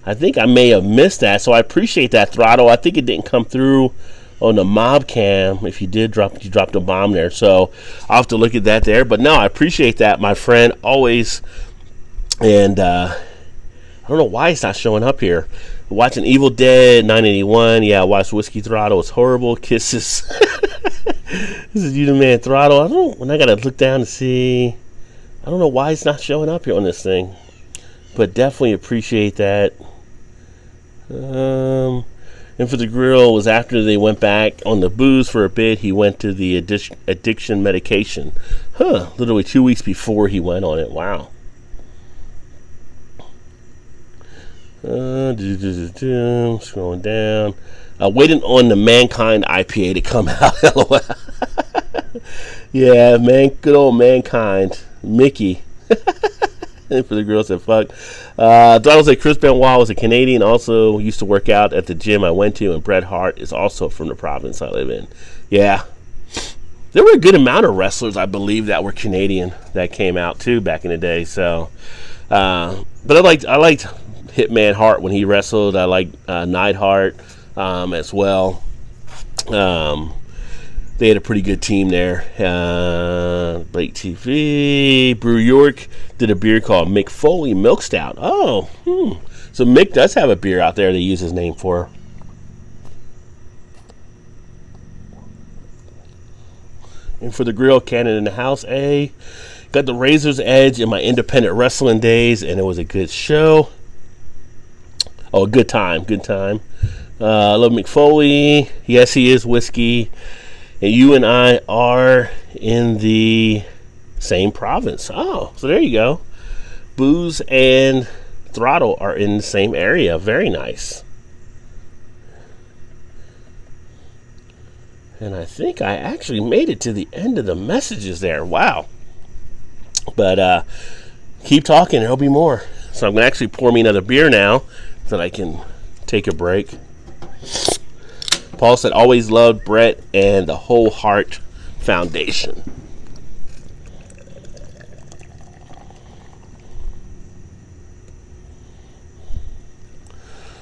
I think I may have missed that, so I appreciate that, Throttle. I think it didn't come through on the mob cam. If you did you dropped a bomb there, so I'll have to look at that there. But no, I appreciate that, my friend, always. And I don't know why it's not showing up here. Watching Evil Dead 981. Yeah, I watched Whiskey Throttle. It's horrible. Kisses. This is you the man Throttle. I don't. When I gotta look down to see. I don't know why it's not showing up here on this thing, but definitely appreciate that. And for the grill was after they went back on the booze for a bit. He went to the addiction medication. Literally 2 weeks before he went on it. Wow. Scrolling down. Waiting on the Mankind IPA to come out. LOL. Yeah, man, good old Mankind. Mickey. And for the girls that fuck. Donald said Chris Benoit was a Canadian. Also used to work out at the gym I went to. And Bret Hart is also from the province I live in. Yeah. There were a good amount of wrestlers, I believe, that were Canadian that came out too back in the day. So, but I liked Hitman Hart when he wrestled. I liked Neidhart as well. They had a pretty good team there. Blake TV. Brew York did a beer called Mick Foley Milk Stout. Oh, so Mick does have a beer out there they use his name for. And for the grill, Cannon in the house. Got the Razor's Edge in my independent wrestling days, and it was a good show. Oh, good time. I love Mick Foley. Yes, he is whiskey. And you and I are in the same province. Oh, so there you go. Booze and Throttle are in the same area. Very nice. And I think I actually made it to the end of the messages there. Wow. But keep talking. There'll be more. So I'm going to actually pour me another beer now so that I can take a break. Paul said, always loved Brett and the Whole Heart Foundation.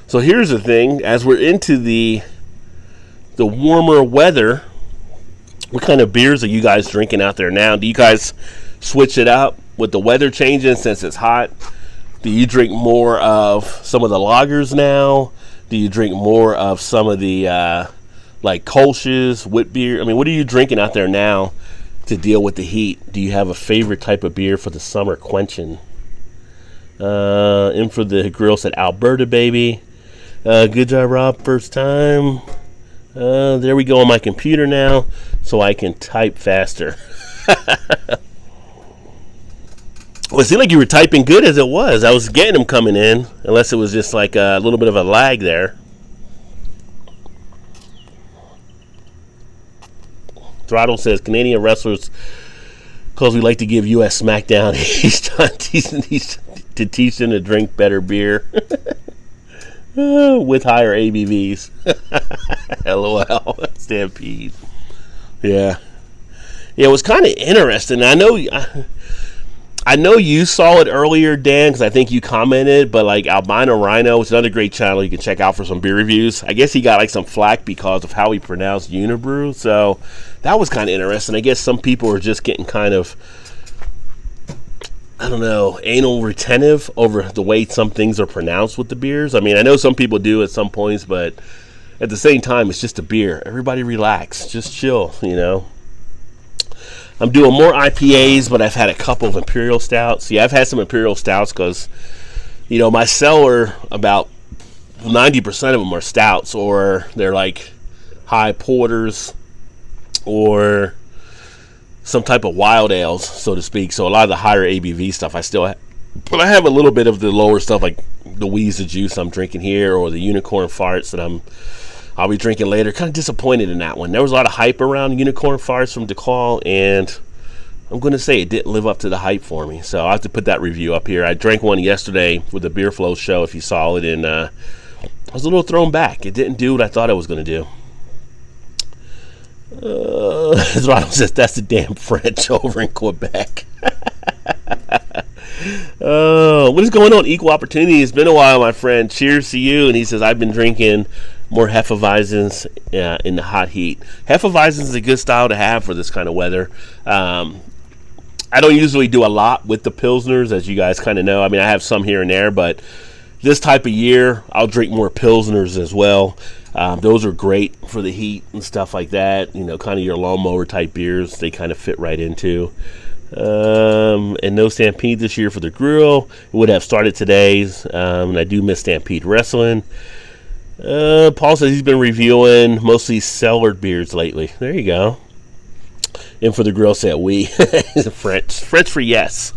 So here's the thing. As we're into the warmer weather, what kind of beers are you guys drinking out there now? Do you guys switch it up with the weather changing since it's hot? Do you drink more of some of the lagers now? Do you drink more of some of the like Kolsch's, wit beer? I mean, what are you drinking out there now to deal with the heat? Do you have a favorite type of beer for the summer quenching? In for the grill said Alberta baby. Good job, Rob. First time. There we go on my computer now, so I can type faster. Well, it seemed like you were typing good as it was. I was getting them coming in, unless it was just like a little bit of a lag there. Throttle says Canadian wrestlers, because we like to give U.S. SmackDown, he's to teach them to drink better beer with higher ABVs. LOL. Stampede. Yeah. Yeah, it was kind of interesting. I know you saw it earlier, Dan, because I think you commented, but like Albino Rhino, which is another great channel you can check out for some beer reviews. I guess he got like some flack because of how he pronounced Unibrew, so that was kind of interesting. I guess some people are just getting kind of, I don't know, anal retentive over the way some things are pronounced with the beers. I mean, I know some people do at some points, but at the same time, it's just a beer. Everybody relax, just chill, you know. I'm doing more IPAs, but I've had a couple of Imperial Stouts. Yeah, I've had some Imperial Stouts because, you know, my cellar, about 90% of them are stouts, or they're like high porters or some type of wild ales, so to speak. So a lot of the higher ABV stuff I still have. But I have a little bit of the lower stuff, like the Weezer juice I'm drinking here, or the Unicorn Farts that I'll be drinking later. Kind of disappointed in that one. There was a lot of hype around Unicorn Farts from DeCall, and I'm going to say it didn't live up to the hype for me. So I'll have to put that review up here. I drank one yesterday with the Beer Flow show, if you saw it, and I was a little thrown back. It didn't do what I thought it was going to do. As Ronald says, that's the damn French over in Quebec. What is going on? Equal opportunity. It's been a while, my friend. Cheers to you. And he says, I've been drinking more Hefeweizens in the hot heat. Hefeweizens is a good style to have for this kind of weather. I don't usually do a lot with the Pilsners, as you guys kind of know. I mean, I have some here and there, but this type of year, I'll drink more Pilsners as well. Those are great for the heat and stuff like that. You know, kind of your lawnmower type beers, they kind of fit right into. And no Stampede this year for the grill. It would have started today's. And I do miss Stampede Wrestling. Paul says he's been reviewing mostly cellared beers lately. There you go. And for the grill said we. French for yes.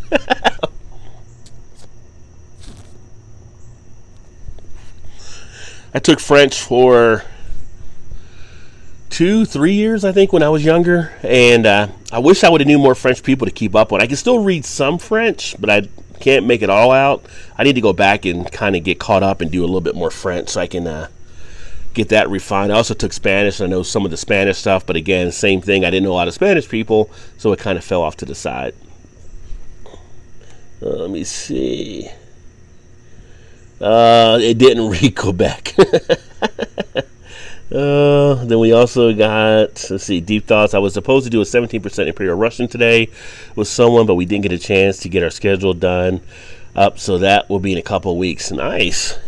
I took French for 2-3 years, I think, when I was younger, and I wish I would have knew more French people to keep up on. I can still read some French, but I can't make it all out. I need to go back and kind of get caught up and do a little bit more French so I can get that refined. I also took Spanish. I know some of the Spanish stuff, but again, same thing. I didn't know a lot of Spanish people, so it kind of fell off to the side. Let me see. It didn't read Quebec. Then we also got, let's see, Deep Thoughts. I was supposed to do a 17% Imperial Russian today with someone, but we didn't get a chance to get our schedule done up, so that will be in a couple of weeks. Nice.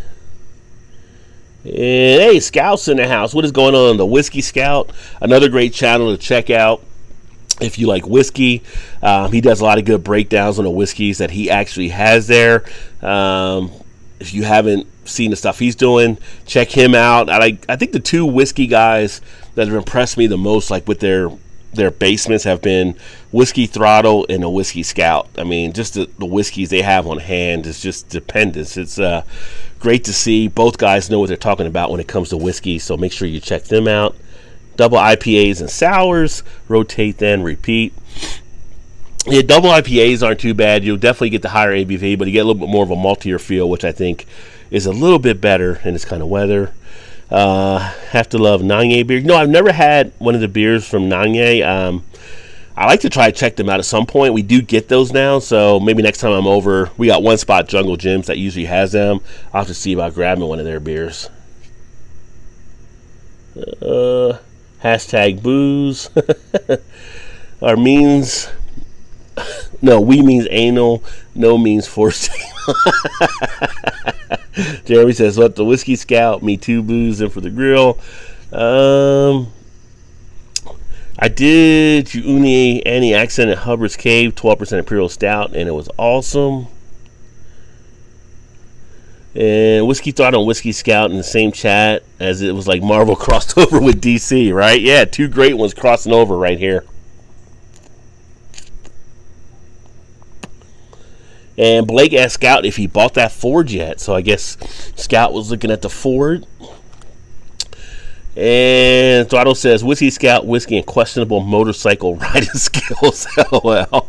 And hey, Scout's in the house. What is going on? The Whiskey Scout, another great channel to check out if you like whiskey. He does a lot of good breakdowns on the whiskeys that he actually has there. If you haven't seen the stuff he's doing, check him out. I think the two whiskey guys that have impressed me the most, like with their basements, have been Whiskey Throttle and a Whiskey Scout. I mean, just the whiskeys they have on hand is just stupendous. It's great to see. Both guys know what they're talking about when it comes to whiskey, so make sure you check them out. Double IPAs and sours, rotate then repeat. Yeah, double IPAs aren't too bad. You'll definitely get the higher ABV, but you get a little bit more of a maltier feel, which I think is a little bit better in this kind of weather. Have to love Nanye beer. No, I've never had one of the beers from Nanye. I like to try to check them out at some point. We do get those now, so maybe next time I'm over, we got one spot, Jungle Gyms, that usually has them. I'll have to see about grabbing one of their beers. Hashtag booze. Our means... No, we means anal. No means forced anal. Jeremy says, "What the Whiskey Scout? Me too, booze in for the grill." I did Uni Annie accent at Hubbard's Cave, 12% Imperial Stout, and it was awesome. And Whiskey Thought on Whiskey Scout in the same chat as it was like Marvel crossed over with DC, right? Yeah, two great ones crossing over right here. And Blake asked Scout if he bought that Ford yet. So I guess Scout was looking at the Ford. And Throttle says, Whiskey Scout, whiskey, and questionable motorcycle riding skills. LOL.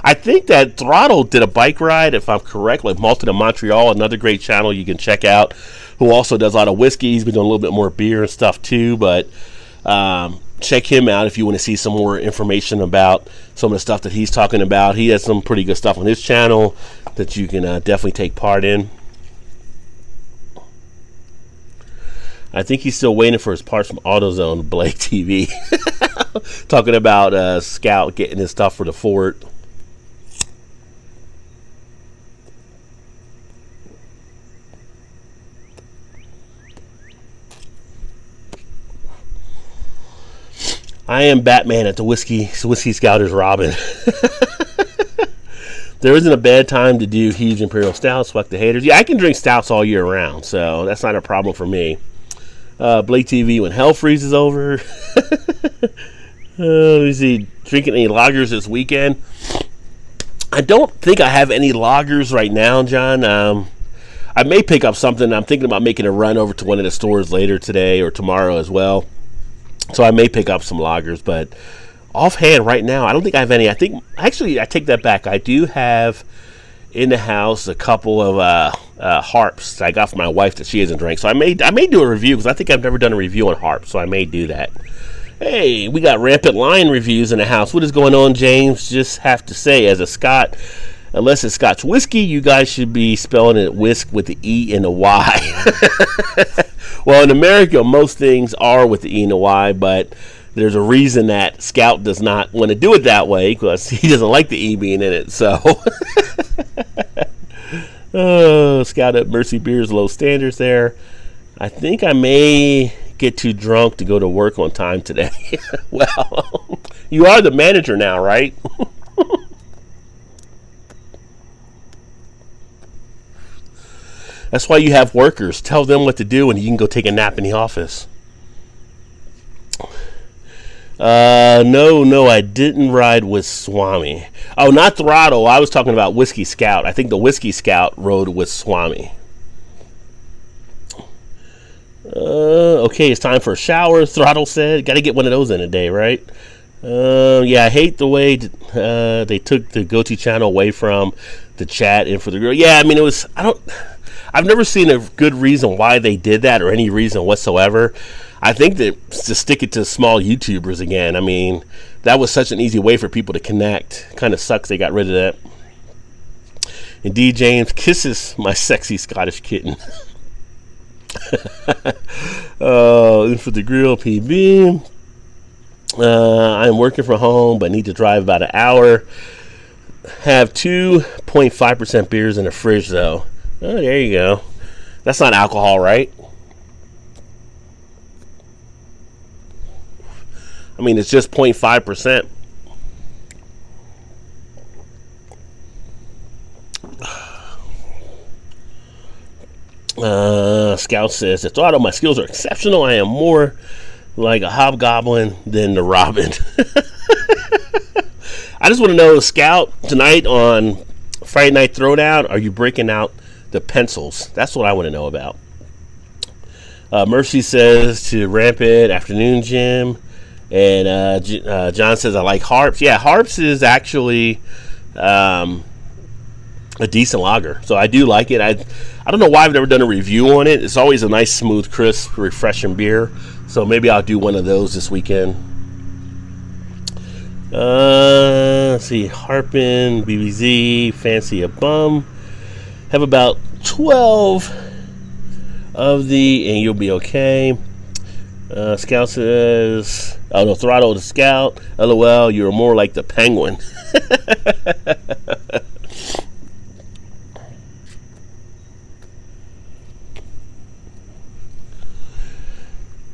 I think that Throttle did a bike ride, if I'm correct, like Malta to Montreal, another great channel you can check out, who also does a lot of whiskey. He's been doing a little bit more beer and stuff too, but check him out if you want to see some more information about some of the stuff that he's talking about. He has some pretty good stuff on his channel that you can definitely take part in. I think he's still waiting for his parts from AutoZone, Blake TV. Talking about Scout getting his stuff for the Ford. I am Batman at the Whiskey Scout is Robin. There isn't a bad time to do huge Imperial Stouts. Fuck the haters. Yeah, I can drink stouts all year round, so that's not a problem for me. Blake TV, when hell freezes over. Let me see. Drinking any lagers this weekend? I don't think I have any lagers right now, John. I may pick up something. I'm thinking about making a run over to one of the stores later today or tomorrow as well. So I may pick up some lagers, but offhand right now, I don't think I have any. I think, actually, I take that back. I do have in the house a couple of harps I got for my wife that she hasn't drank. So I may do a review, because I think I've never done a review on harps, so I may do that. Hey, we got Rampant Lion reviews in the house. What is going on, James? Just have to say, as a Scot, unless it's Scotch whiskey, you guys should be spelling it whisk with the E and the Y. Well, in America, most things are with the E and the Y, but there's a reason that Scout does not want to do it that way, because he doesn't like the E being in it. So Oh, Scout up Mercy Beer's low standards there. I think I may get too drunk to go to work on time today. Well, you are the manager now, right? That's why you have workers. Tell them what to do and you can go take a nap in the office. No, I didn't ride with Swami. Oh, not Throttle. I was talking about Whiskey Scout. I think the Whiskey Scout rode with Swami. Okay, it's time for a shower, Throttle said. Got to get one of those in a day, right? Yeah, I hate the way they took the GoTo channel away from the chat and for the girl. Yeah, I mean, I've never seen a good reason why they did that or any reason whatsoever. I think that to stick it to small YouTubers again. I mean, that was such an easy way for people to connect. Kind of sucks they got rid of that. And D. James kisses my sexy Scottish kitten. And for the grill PB. I'm working from home, but need to drive about an hour. Have 2.5% beers in the fridge, though. Oh, there you go. That's not alcohol, right? I mean, it's just 0.5%. Scout says, "It's all my skills are exceptional. I am more like a hobgoblin than the Robin." I just want to know, Scout, tonight on Friday Night Throwdown, are you breaking out the pencils? That's what I want to know about. Mercy says to Rampant, afternoon, Jim. And John says, I like Harps. Yeah, Harps is actually a decent lager. So I do like it. I don't know why I've never done a review on it. It's always a nice, smooth, crisp, refreshing beer. So maybe I'll do one of those this weekend. Let's see. Harpin, BBZ, Fancy a Bum. Have about 12 of the, and you'll be okay. Scout says, oh no, Throttle the Scout. LOL, you're more like the Penguin.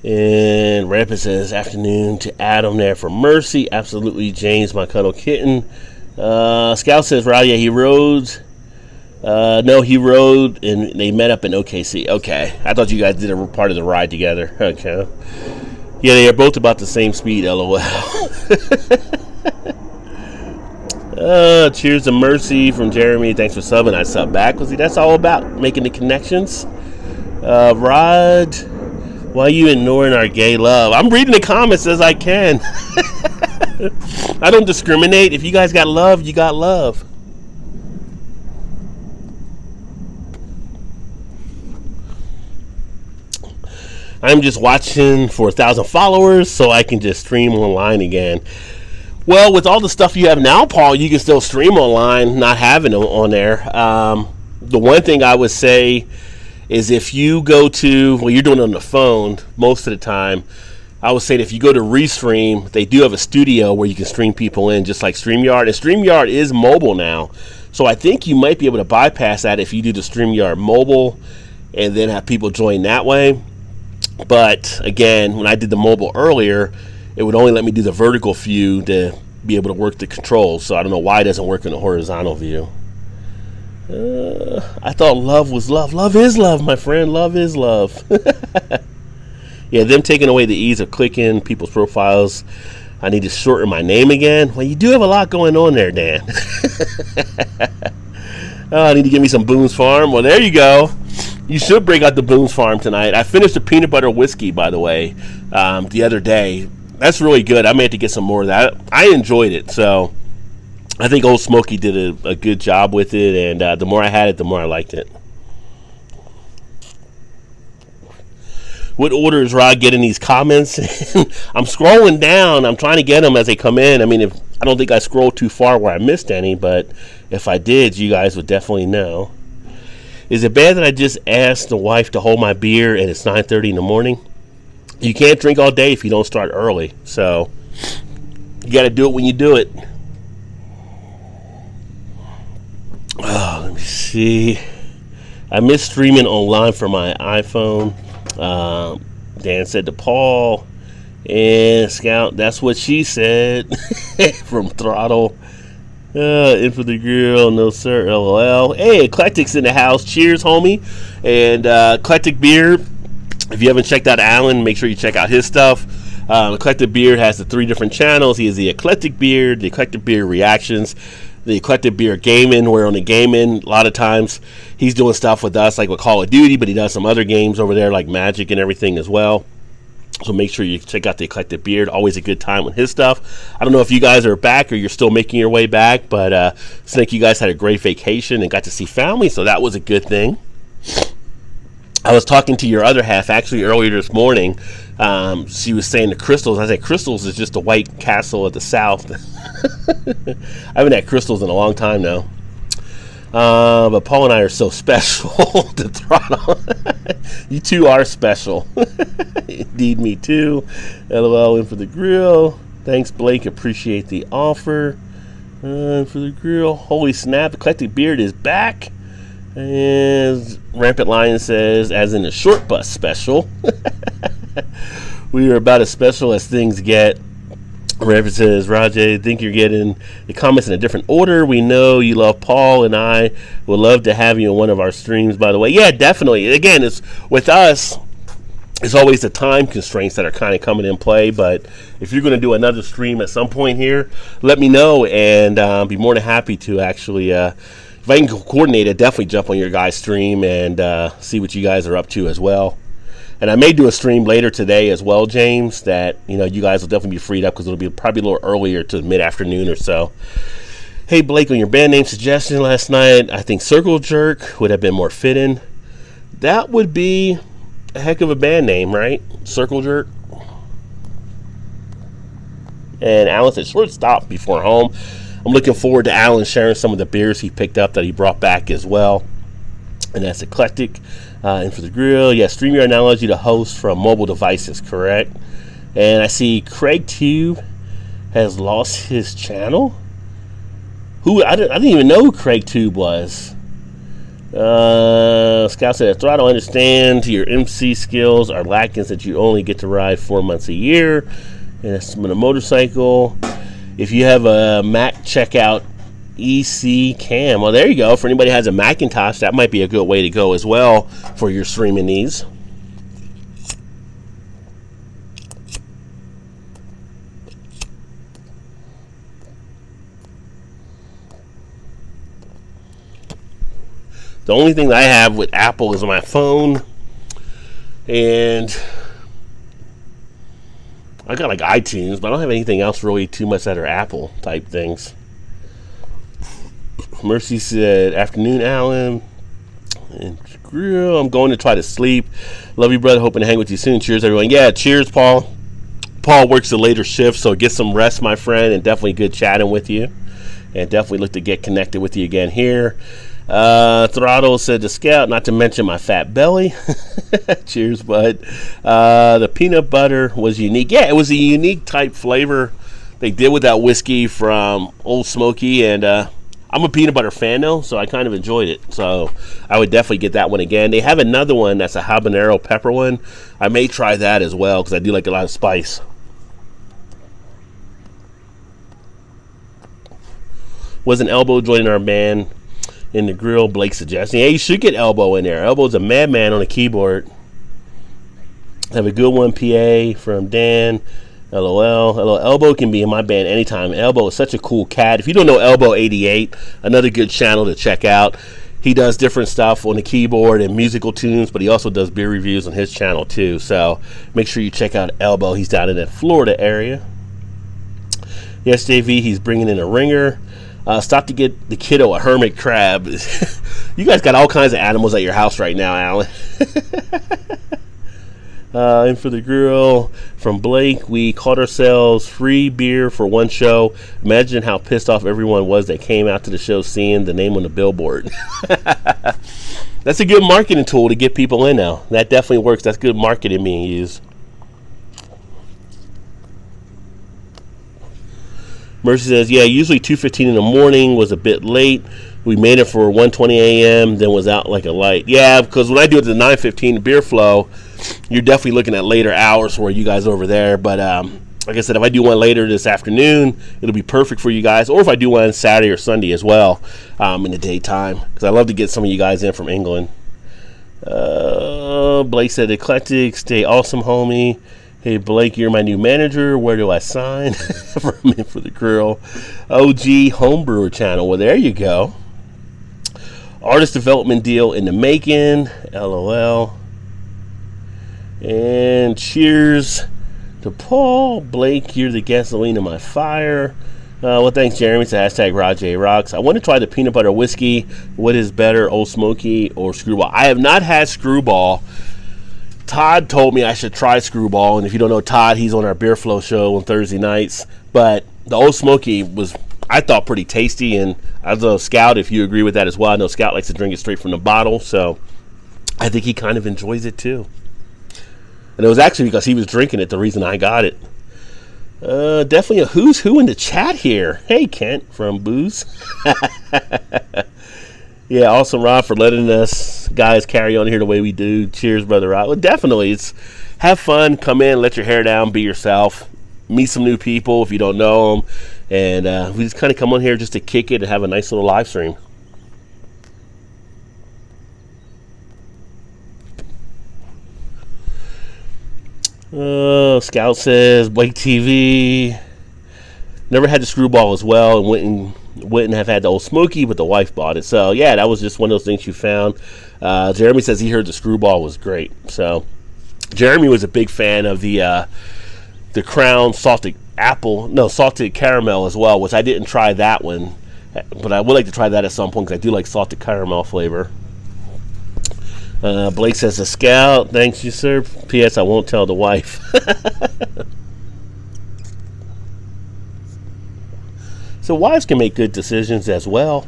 And Rampant says, afternoon to Adam there for Mercy. Absolutely, James, my cuddle kitten. Scout says, Rowdy, yeah, he rode. No, he rode and they met up in OKC. Okay, I thought you guys did a part of the ride together. Okay. Yeah, they are both about the same speed, LOL. Cheers to Mercy from Jeremy. Thanks for subbing. I sub back. See, that's all about making the connections. Rod, why are you ignoring our gay love? I'm reading the comments as I can. I don't discriminate. If you guys got love, you got love. I'm just watching for 1,000 followers so I can just stream online again. Well, with all the stuff you have now, Paul, you can still stream online, not having them on there. The one thing I would say is if you go to, well, you're doing it on the phone most of the time. I would say that if you go to Restream, they do have a studio where you can stream people in, just like StreamYard. And StreamYard is mobile now. So I think you might be able to bypass that if you do the StreamYard mobile and then have people join that way. But again, when I did the mobile earlier, it would only let me do the vertical view to be able to work the controls. So I don't know why it doesn't work in the horizontal view. I thought love was love. Love is love, my friend. Love is love. Yeah, them taking away the ease of clicking people's profiles. I need to shorten my name again. Well, you do have a lot going on there, Dan. Oh, I need to give me some Boone's Farm. Well, there you go. You should break out the Boone's Farm tonight. I finished the peanut butter whiskey, by the way, the other day. That's really good. I may have to get some more of that. I enjoyed it, so I think Old Smoky did a good job with it, and the more I had it, the more I liked it. What order is Rod getting these comments? I'm scrolling down. I'm trying to get them as they come in. I mean, I don't think I scrolled too far where I missed any, but if I did, you guys would definitely know. Is it bad that I just asked the wife to hold my beer and it's 9:30 in the morning? You can't drink all day if you don't start early. So you got to do it when you do it. Oh, let me see. I miss streaming online from my iPhone. Dan said to Paul and Scout, that's what she said. From Throttle. In for the grill, no sir, LOL. Hey, Eclectic's in the house. Cheers, homie. And Eclectic Beer, if you haven't checked out Alan, make sure you check out his stuff. Eclectic Beer has the 3 different channels. He has the Eclectic Beer, the Eclectic Beer Reactions, the Eclectic Beer Gaming. We're on the gaming. A lot of times he's doing stuff with us like with Call of Duty, but he does some other games over there like Magic and everything as well. So make sure you check out the Eclectic Beard. Always a good time with his stuff. I don't know if you guys are back or you're still making your way back, but Snake, you guys had a great vacation and got to see family, so that was a good thing. I was talking to your other half actually earlier this morning. She was saying the Crystals. I said Crystals is just a White Castle of the South. I haven't had Crystals in a long time now. But Paul and I are so special to Throttle. You two are special. Indeed, me too. LOL, in for the grill. Thanks, Blake. Appreciate the offer. In for the grill. Holy snap, Eclectic Beard is back. And Rampant Lion says, as in a short bus special. We are about as special as things get. Rampant says, Rajay, I think you're getting the comments in a different order. We know you love Paul, and I would love to have you in one of our streams, by the way. Yeah, definitely. Again, it's with us, it's always the time constraints that are kind of coming in play. But if you're going to do another stream at some point here, let me know, and be more than happy to actually, if I can coordinate it, definitely jump on your guys' stream and see what you guys are up to as well. And I may do a stream later today as well, James, that, you know, you guys will definitely be freed up because it'll be probably a little earlier to mid-afternoon or so. Hey, Blake, on your band name suggestion last night, I think Circle Jerk would have been more fitting. That would be a heck of a band name, right? Circle Jerk. And Alan said, shortstop before home. I'm looking forward to Alan sharing some of the beers he picked up that he brought back as well. And that's Eclectic. And for the grill, yeah, StreamYard now allows you to host from mobile devices, correct? And I see Craig Tube has lost his channel. I didn't even know who Craig Tube was. Scout said, Throttle, understand your MC skills are lacking since you only get to ride 4 months a year. And it's a motorcycle. If you have a Mac, check out EC Cam. Well, there you go. For anybody who has a Macintosh, that might be a good way to go as well for your streaming needs. The only thing that I have with Apple is my phone, and I got like iTunes, but I don't have anything else really too much that are Apple type things. Mercy said, afternoon, Alan. And grill, I'm going to try to sleep. Love you, brother. Hoping to hang with you soon. Cheers, everyone. Yeah, cheers, Paul. Paul works a later shift, so get some rest, my friend, and definitely good chatting with you. And definitely look to get connected with you again here. Throttle said to Scout, not to mention my fat belly. Cheers, bud. The peanut butter was unique. Yeah, it was a unique type flavor they did with that whiskey from Old Smoky, and I'm a peanut butter fan, though, so I kind of enjoyed it. So I would definitely get that one again. They have another one that's a habanero pepper one. I may try that as well because I do like a lot of spice. Was an Elbow joining our band in the grill? Blake suggesting. Hey, you should get Elbow in there. Elbow's a madman on the keyboard. Have a good one, PA, from Dan. LOL. Hello, Elbow can be in my band anytime. Elbow is such a cool cat. If you don't know Elbow 88, another good channel to check out. He does different stuff on the keyboard and musical tunes, but he also does beer reviews on his channel too. So make sure you check out Elbow. He's down in the Florida area. Yes, JV, he's bringing in a ringer. Stop to get the kiddo a hermit crab. You guys got all kinds of animals at your house right now, Alan. And for the grill from Blake, we caught ourselves free beer for one show. Imagine how pissed off everyone was that came out to the show seeing the name on the billboard. That's a good marketing tool to get people in now. That definitely works. That's good marketing being used. Mercy says, yeah, usually 2:15 in the morning was a bit late. We made it for 1:20 a.m. Then was out like a light. Yeah, because when I do it to 9:15 beer flow, you're definitely looking at later hours for you guys over there. But like I said, if I do one later this afternoon, it'll be perfect for you guys. Or if I do one Saturday or Sunday as well, in the daytime, because I love to get some of you guys in from England. Blake said, eclectic, stay awesome, homie. Hey, Blake, you're my new manager. Where do I sign? For the grill. OG Homebrewer channel. Well, there you go. Artist development deal in the making. LOL. And cheers to Paul. Blake, you're the gasoline in my fire. Well, thanks, Jeremy. It's hashtag Raj Rocks. I want to try the peanut butter whiskey. What is better, Old Smoky or Screwball? I have not had Screwball. Todd told me I should try Screwball. And if you don't know Todd, he's on our Beer Flow show on Thursday nights. But the Old Smoky was, I thought, pretty tasty. And I don't know, Scout, if you agree with that as well. I know Scout likes to drink it straight from the bottle. So I think he kind of enjoys it too. And it was actually because he was drinking it the reason I got it. Definitely a who's who in the chat here. Hey, Kent from Booze. Yeah, awesome, Rob, for letting us guys carry on here the way we do. Cheers, brother Rob. Well, definitely, it's have fun. Come in, let your hair down, be yourself. Meet some new people if you don't know them. And we just kind of come on here just to kick it and have a nice little live stream. Scout says Blake TV never had the Screwball as well, and wouldn't have had the Old Smoky, but the wife bought it. So yeah, that was just one of those things you found. Jeremy says he heard the Screwball was great. So Jeremy was a big fan of the Crown salted caramel as well, which I didn't try that one, but I would like to try that at some point because I do like salted caramel flavor. Blake says, a Scout. Thanks you, sir. P.S. I won't tell the wife. So wives can make good decisions as well.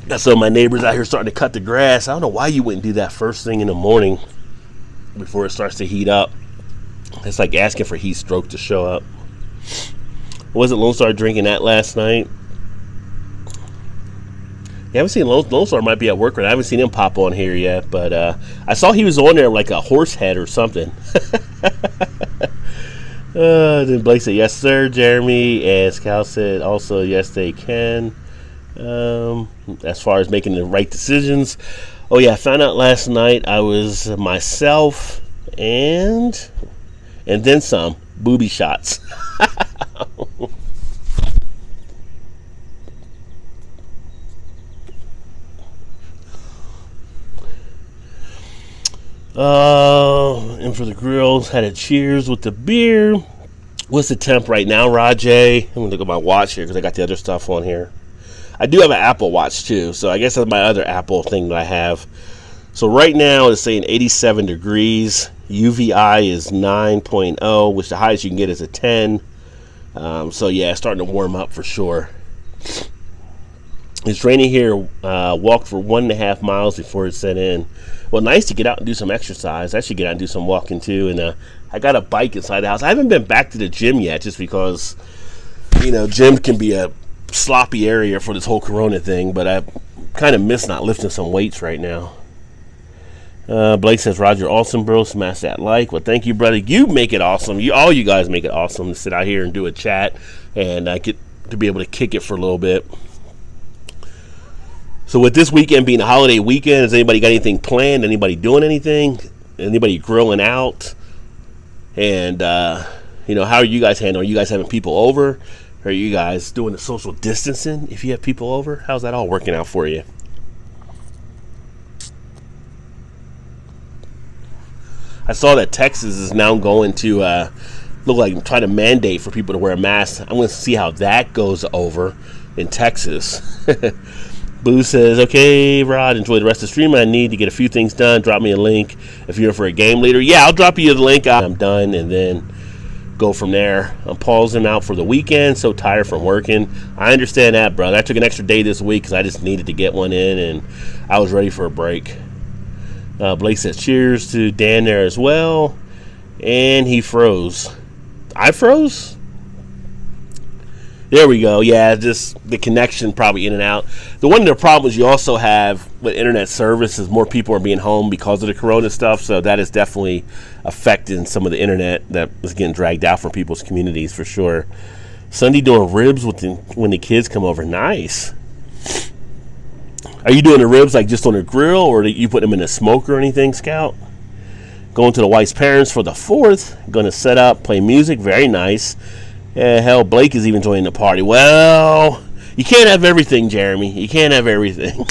Got some of my neighbors out here starting to cut the grass. I don't know why you wouldn't do that first thing in the morning before it starts to heat up. It's like asking for heat stroke to show up. Wasn't Lone Star drinking that last night? Yeah, I haven't seen Lone Star might be at work, but I haven't seen him pop on here yet. But I saw he was on there like a horse head or something. Then Blake said, yes, sir, Jeremy. And Scout said also, yes, they can. As far as making the right decisions. Oh, yeah, I found out last night I was myself and then some booby shots. And for the grills, had a cheers with the beer. What's the temp right now, Rajay? I'm gonna look at my watch here because I got the other stuff on here. I do have an Apple Watch too, so I guess that's my other Apple thing that I have. So right now it's saying 87 degrees. UVI is 9.0, which the highest you can get is a 10. So yeah, it's starting to warm up for sure. It's raining here. Walked for 1.5 miles before it set in. Well, nice to get out and do some exercise. I should get out and do some walking too. And I got a bike inside the house. I haven't been back to the gym yet just because, gym can be a sloppy area for this whole Corona thing. But I kind of miss not lifting some weights right now. Blake says, Roger, awesome, bro. Smash that like. Well, thank you, brother. You make it awesome. All you guys make it awesome to sit out here and do a chat. And I get to be able to kick it for a little bit. So with this weekend being a holiday weekend, has anybody got anything planned? Anybody doing anything? Anybody grilling out? And, how are you guys handling? Are you guys having people over? Or are you guys doing the social distancing if you have people over? How's that all working out for you? I saw that Texas is now going to look like try to mandate for people to wear a mask. I'm going to see how that goes over in Texas. Boo says, okay, Rod, enjoy the rest of the stream. I need to get a few things done. Drop me a link if you're for a game leader. Yeah, I'll drop you the link. I'm done, and then go from there. I'm pausing out for the weekend, so tired from working. I understand that, brother. I took an extra day this week because I just needed to get one in, and I was ready for a break. Blake says, cheers to Dan there as well. And he froze. I froze? There we go. Yeah, just the connection probably in and out. One of the problems you also have with internet service is more people are being home because of the corona stuff. So that is definitely affecting some of the internet that was getting dragged out from people's communities for sure. Sunday doing ribs when the kids come over. Nice. Are you doing the ribs like just on a grill, or do you put them in a smoker or anything, Scout? Going to the wife's parents for the 4th. Going to set up, play music. Very nice. Yeah, hell, Blake is even joining the party. Well, you can't have everything, Jeremy. You can't have everything.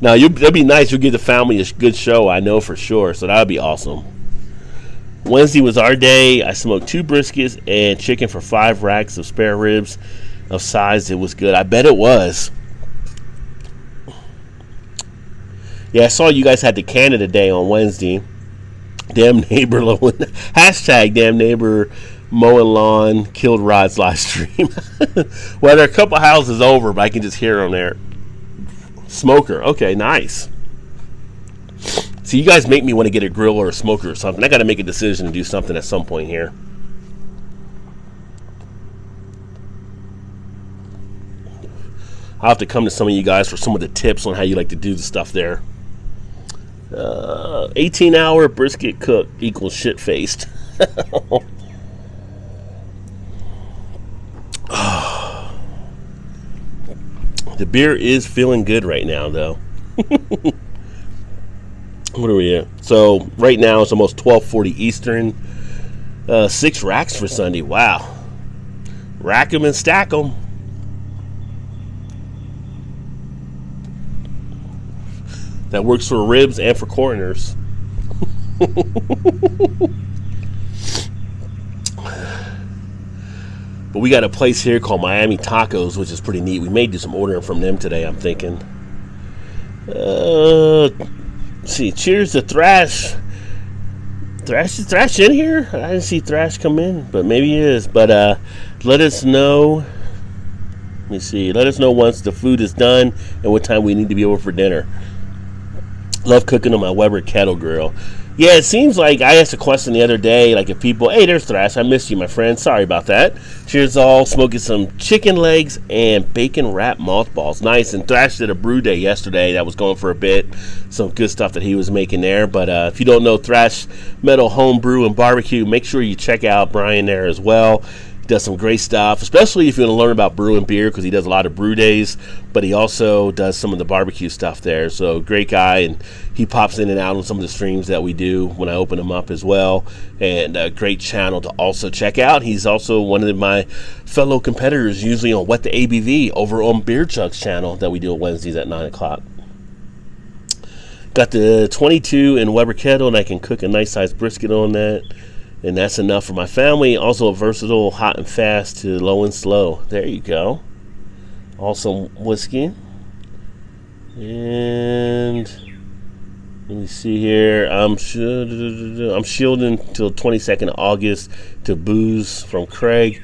No, that'd be nice. You'll give the family a good show, I know for sure. So that would be awesome. Wednesday was our day. I smoked 2 briskets and chicken for 5 racks of spare ribs of size. It was good. I bet it was. Yeah, I saw you guys had the Canada Day on Wednesday. Damn neighbor, hashtag damn neighbor mowing lawn, killed Rod's live stream. Well, there are a couple houses over, but I can just hear them there. Smoker. Okay, nice. So you guys make me want to get a grill or a smoker or something. I got to make a decision to do something at some point here. I'll have to come to some of you guys for some of the tips on how you like to do the stuff there. 18-hour brisket cook equals shit-faced. The beer is feeling good right now, though. What are we at? So right now it's almost 12:40 Eastern. 6 racks for Sunday. Wow. Rack them and stack them. That works for ribs and for coroners. But we got a place here called Miami Tacos, which is pretty neat. We may do some ordering from them today, I'm thinking. See, cheers to Thrash. Is Thrash in here? I didn't see Thrash come in, but maybe he is. But let us know. Let me see. Let us know once the food is done and what time we need to be over for dinner. Love cooking on my Weber kettle grill. Yeah, it seems like I asked a question the other day, like if people, hey, there's Thrash, I missed you, my friend, sorry about that. Cheers all, smoking some chicken legs and bacon wrapped mothballs. Nice, and Thrash did a brew day yesterday that was going for a bit. Some good stuff that he was making there. But if you don't know Thrash Metal Home Brew and Barbecue, make sure you check out Brian there as well. He does some great stuff, especially if you want to learn about brewing beer, because he does a lot of brew days, but he also does some of the barbecue stuff there. So great guy, and he pops in and out on some of the streams that we do when I open them up as well. And a great channel to also check out. He's also one of my fellow competitors, usually on What the ABV over on Beer Chuck's channel that we do on Wednesdays at 9 o'clock. Got the 22 in Weber kettle, and I can cook a nice sized brisket on that. And that's enough for my family. Also a versatile hot and fast to low and slow. There you go. Awesome whiskey. And let me see here. I'm shielding till 22nd of August to booze from Craig.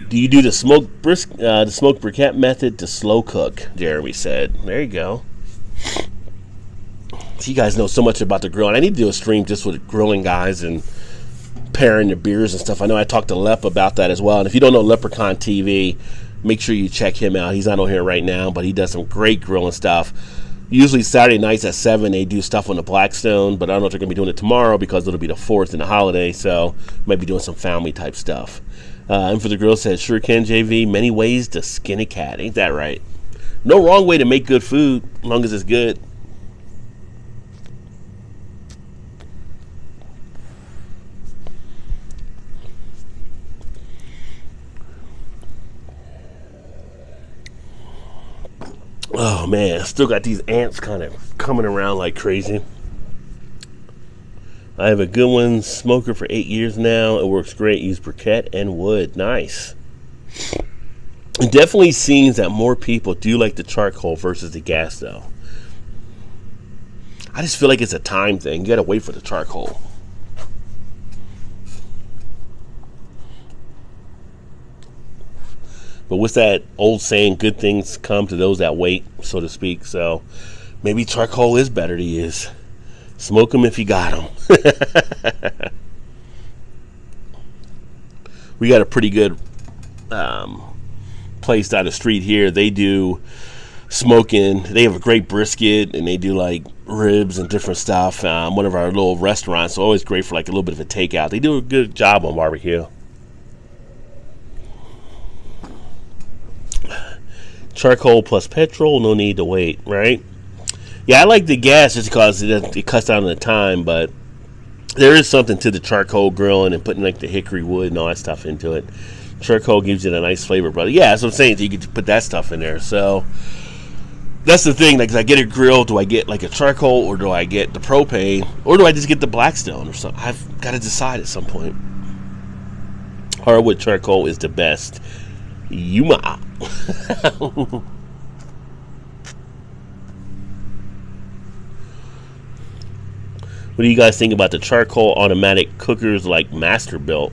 Do you do the smoke briquette method to slow cook? Jeremy said. There you go. So you guys know so much about the grill. And I need to do a stream just with grilling guys and pairing the beers and stuff. I know I talked to Lep about that as well. And if you don't know Leprechaun TV, make sure you check him out. He's not on here right now, but he does some great grilling stuff. Usually Saturday nights at 7 they do stuff on the Blackstone, but I don't know if they're going to be doing it tomorrow because it'll be the 4th and the holiday, so might be doing some family type stuff. And for the grill says, sure can, JV, many ways to skin a cat. Ain't that right? No wrong way to make good food as long as it's good. Oh man, I still got these ants kind of coming around like crazy. I have a good one smoker for 8 years now. It works great. Use briquette and wood. Nice. It definitely seems that more people do like the charcoal versus the gas though. I just feel like it's a time thing. You gotta wait for the charcoal. But what's that old saying, good things come to those that wait, so to speak. So maybe charcoal is better to use. Smoke them if you got them. We got a pretty good place down the street here. They do smoking. They have a great brisket, and they do like ribs and different stuff. One of our little restaurants, so always great for like a little bit of a takeout. They do a good job on barbecue. Charcoal plus petrol, no need to wait, right? Yeah, I like the gas just because it cuts down on the time, but there is something to the charcoal grilling and putting like the hickory wood and all that stuff into it. Charcoal gives it a nice flavor, brother. Yeah, that's what I'm saying. So you can put that stuff in there. So that's the thing. Like, if I get a grill, do I get like a charcoal, or do I get the propane, or do I just get the Blackstone or something? I've got to decide at some point. Hardwood charcoal is the best. Yuma. What do you guys think about the charcoal automatic cookers like Masterbuilt?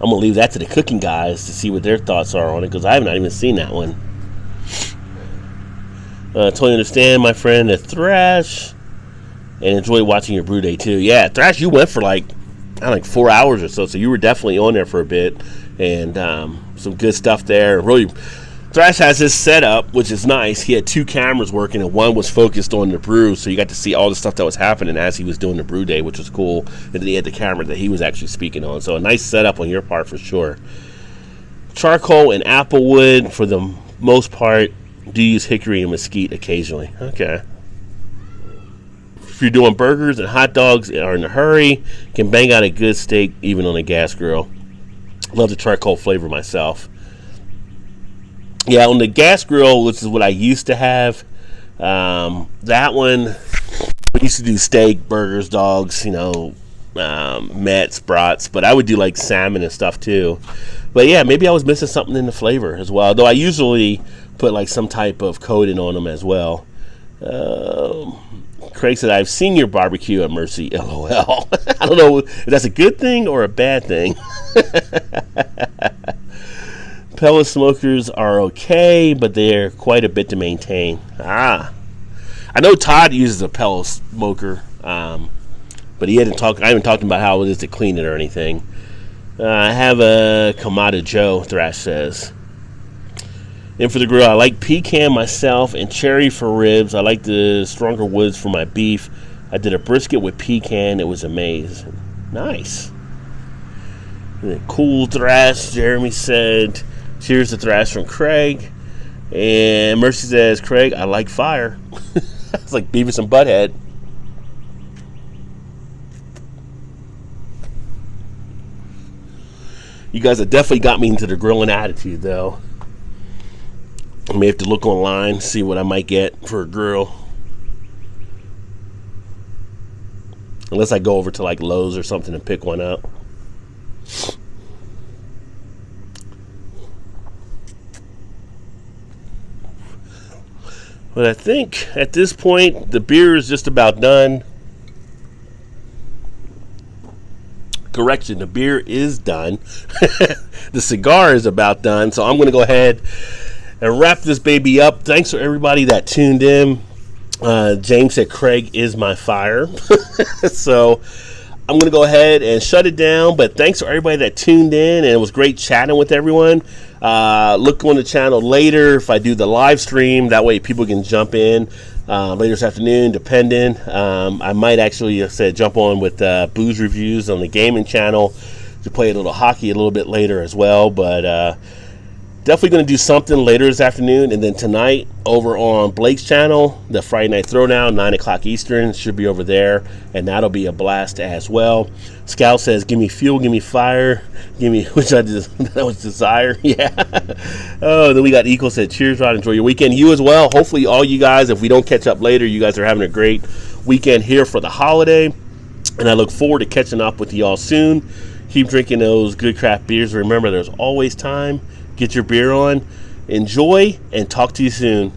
I'm going to leave that to the cooking guys to see what their thoughts are on it, because I have not even seen that one. Totally understand, my friend, the Thrash, and enjoy watching your brew day too. Yeah, Thrash, you went for like 4 hours or so you were definitely on there for a bit, and some good stuff there. Really, Thrash has his setup, which is nice. He had 2 cameras working, and one was focused on the brew, so you got to see all the stuff that was happening as he was doing the brew day, which was cool. And then he had the camera that he was actually speaking on, so a nice setup on your part for sure. Charcoal and applewood for the most part. Do use hickory and mesquite occasionally. Okay. If you're doing burgers and hot dogs or in a hurry, can bang out a good steak even on a gas grill. Love the charcoal flavor myself. Yeah, on the gas grill, which is what I used to have, that one, we used to do steak, burgers, dogs, Mets, brats, but I would do like salmon and stuff too. But yeah, maybe I was missing something in the flavor as well, though I usually put like some type of coating on them as well. Craig said, I've seen your barbecue at Mercy, LOL. I don't know if that's a good thing or a bad thing. Pellet smokers are okay, but they're quite a bit to maintain. I know Todd uses a pellet smoker, but I haven't talked about how it is to clean it or anything. I have a Kamada Joe, Thrash says. And for the grill, I like pecan myself and cherry for ribs. I like the stronger woods for my beef. I did a brisket with pecan. It was amazing. Nice. Cool Thrash, Jeremy said. Cheers to Thrash from Craig. And Mercy says, Craig, I like fire. It's like Beavis and Butthead. You guys have definitely got me into the grilling attitude, though. I may have to look online, see what I might get for a grill. Unless I go over to like Lowe's or something and pick one up. But I think at this point, the beer is just about done. Correction, the beer is done. The cigar is about done. So I'm going to go ahead and wrap this baby up. Thanks for everybody that tuned in. James said Craig is my fire. So I'm going to go ahead and shut it down. But thanks for everybody that tuned in. And it was great chatting with everyone. Look on the channel later if I do the live stream. That way people can jump in later this afternoon, depending. I might actually jump on with booze reviews on the gaming channel to play a little hockey a little bit later as well. But definitely going to do something later this afternoon. And then tonight over on Blake's channel, the Friday Night Throwdown, 9 o'clock Eastern, should be over there. And that'll be a blast as well. Scout says, give me fuel, give me fire, give me, which I just, that was desire. Yeah. Oh, then we got Equal said, cheers, Rod, enjoy your weekend. You as well. Hopefully all you guys, if we don't catch up later, you guys are having a great weekend here for the holiday. And I look forward to catching up with y'all soon. Keep drinking those good craft beers. Remember, there's always time. Get your beer on, enjoy, and talk to you soon.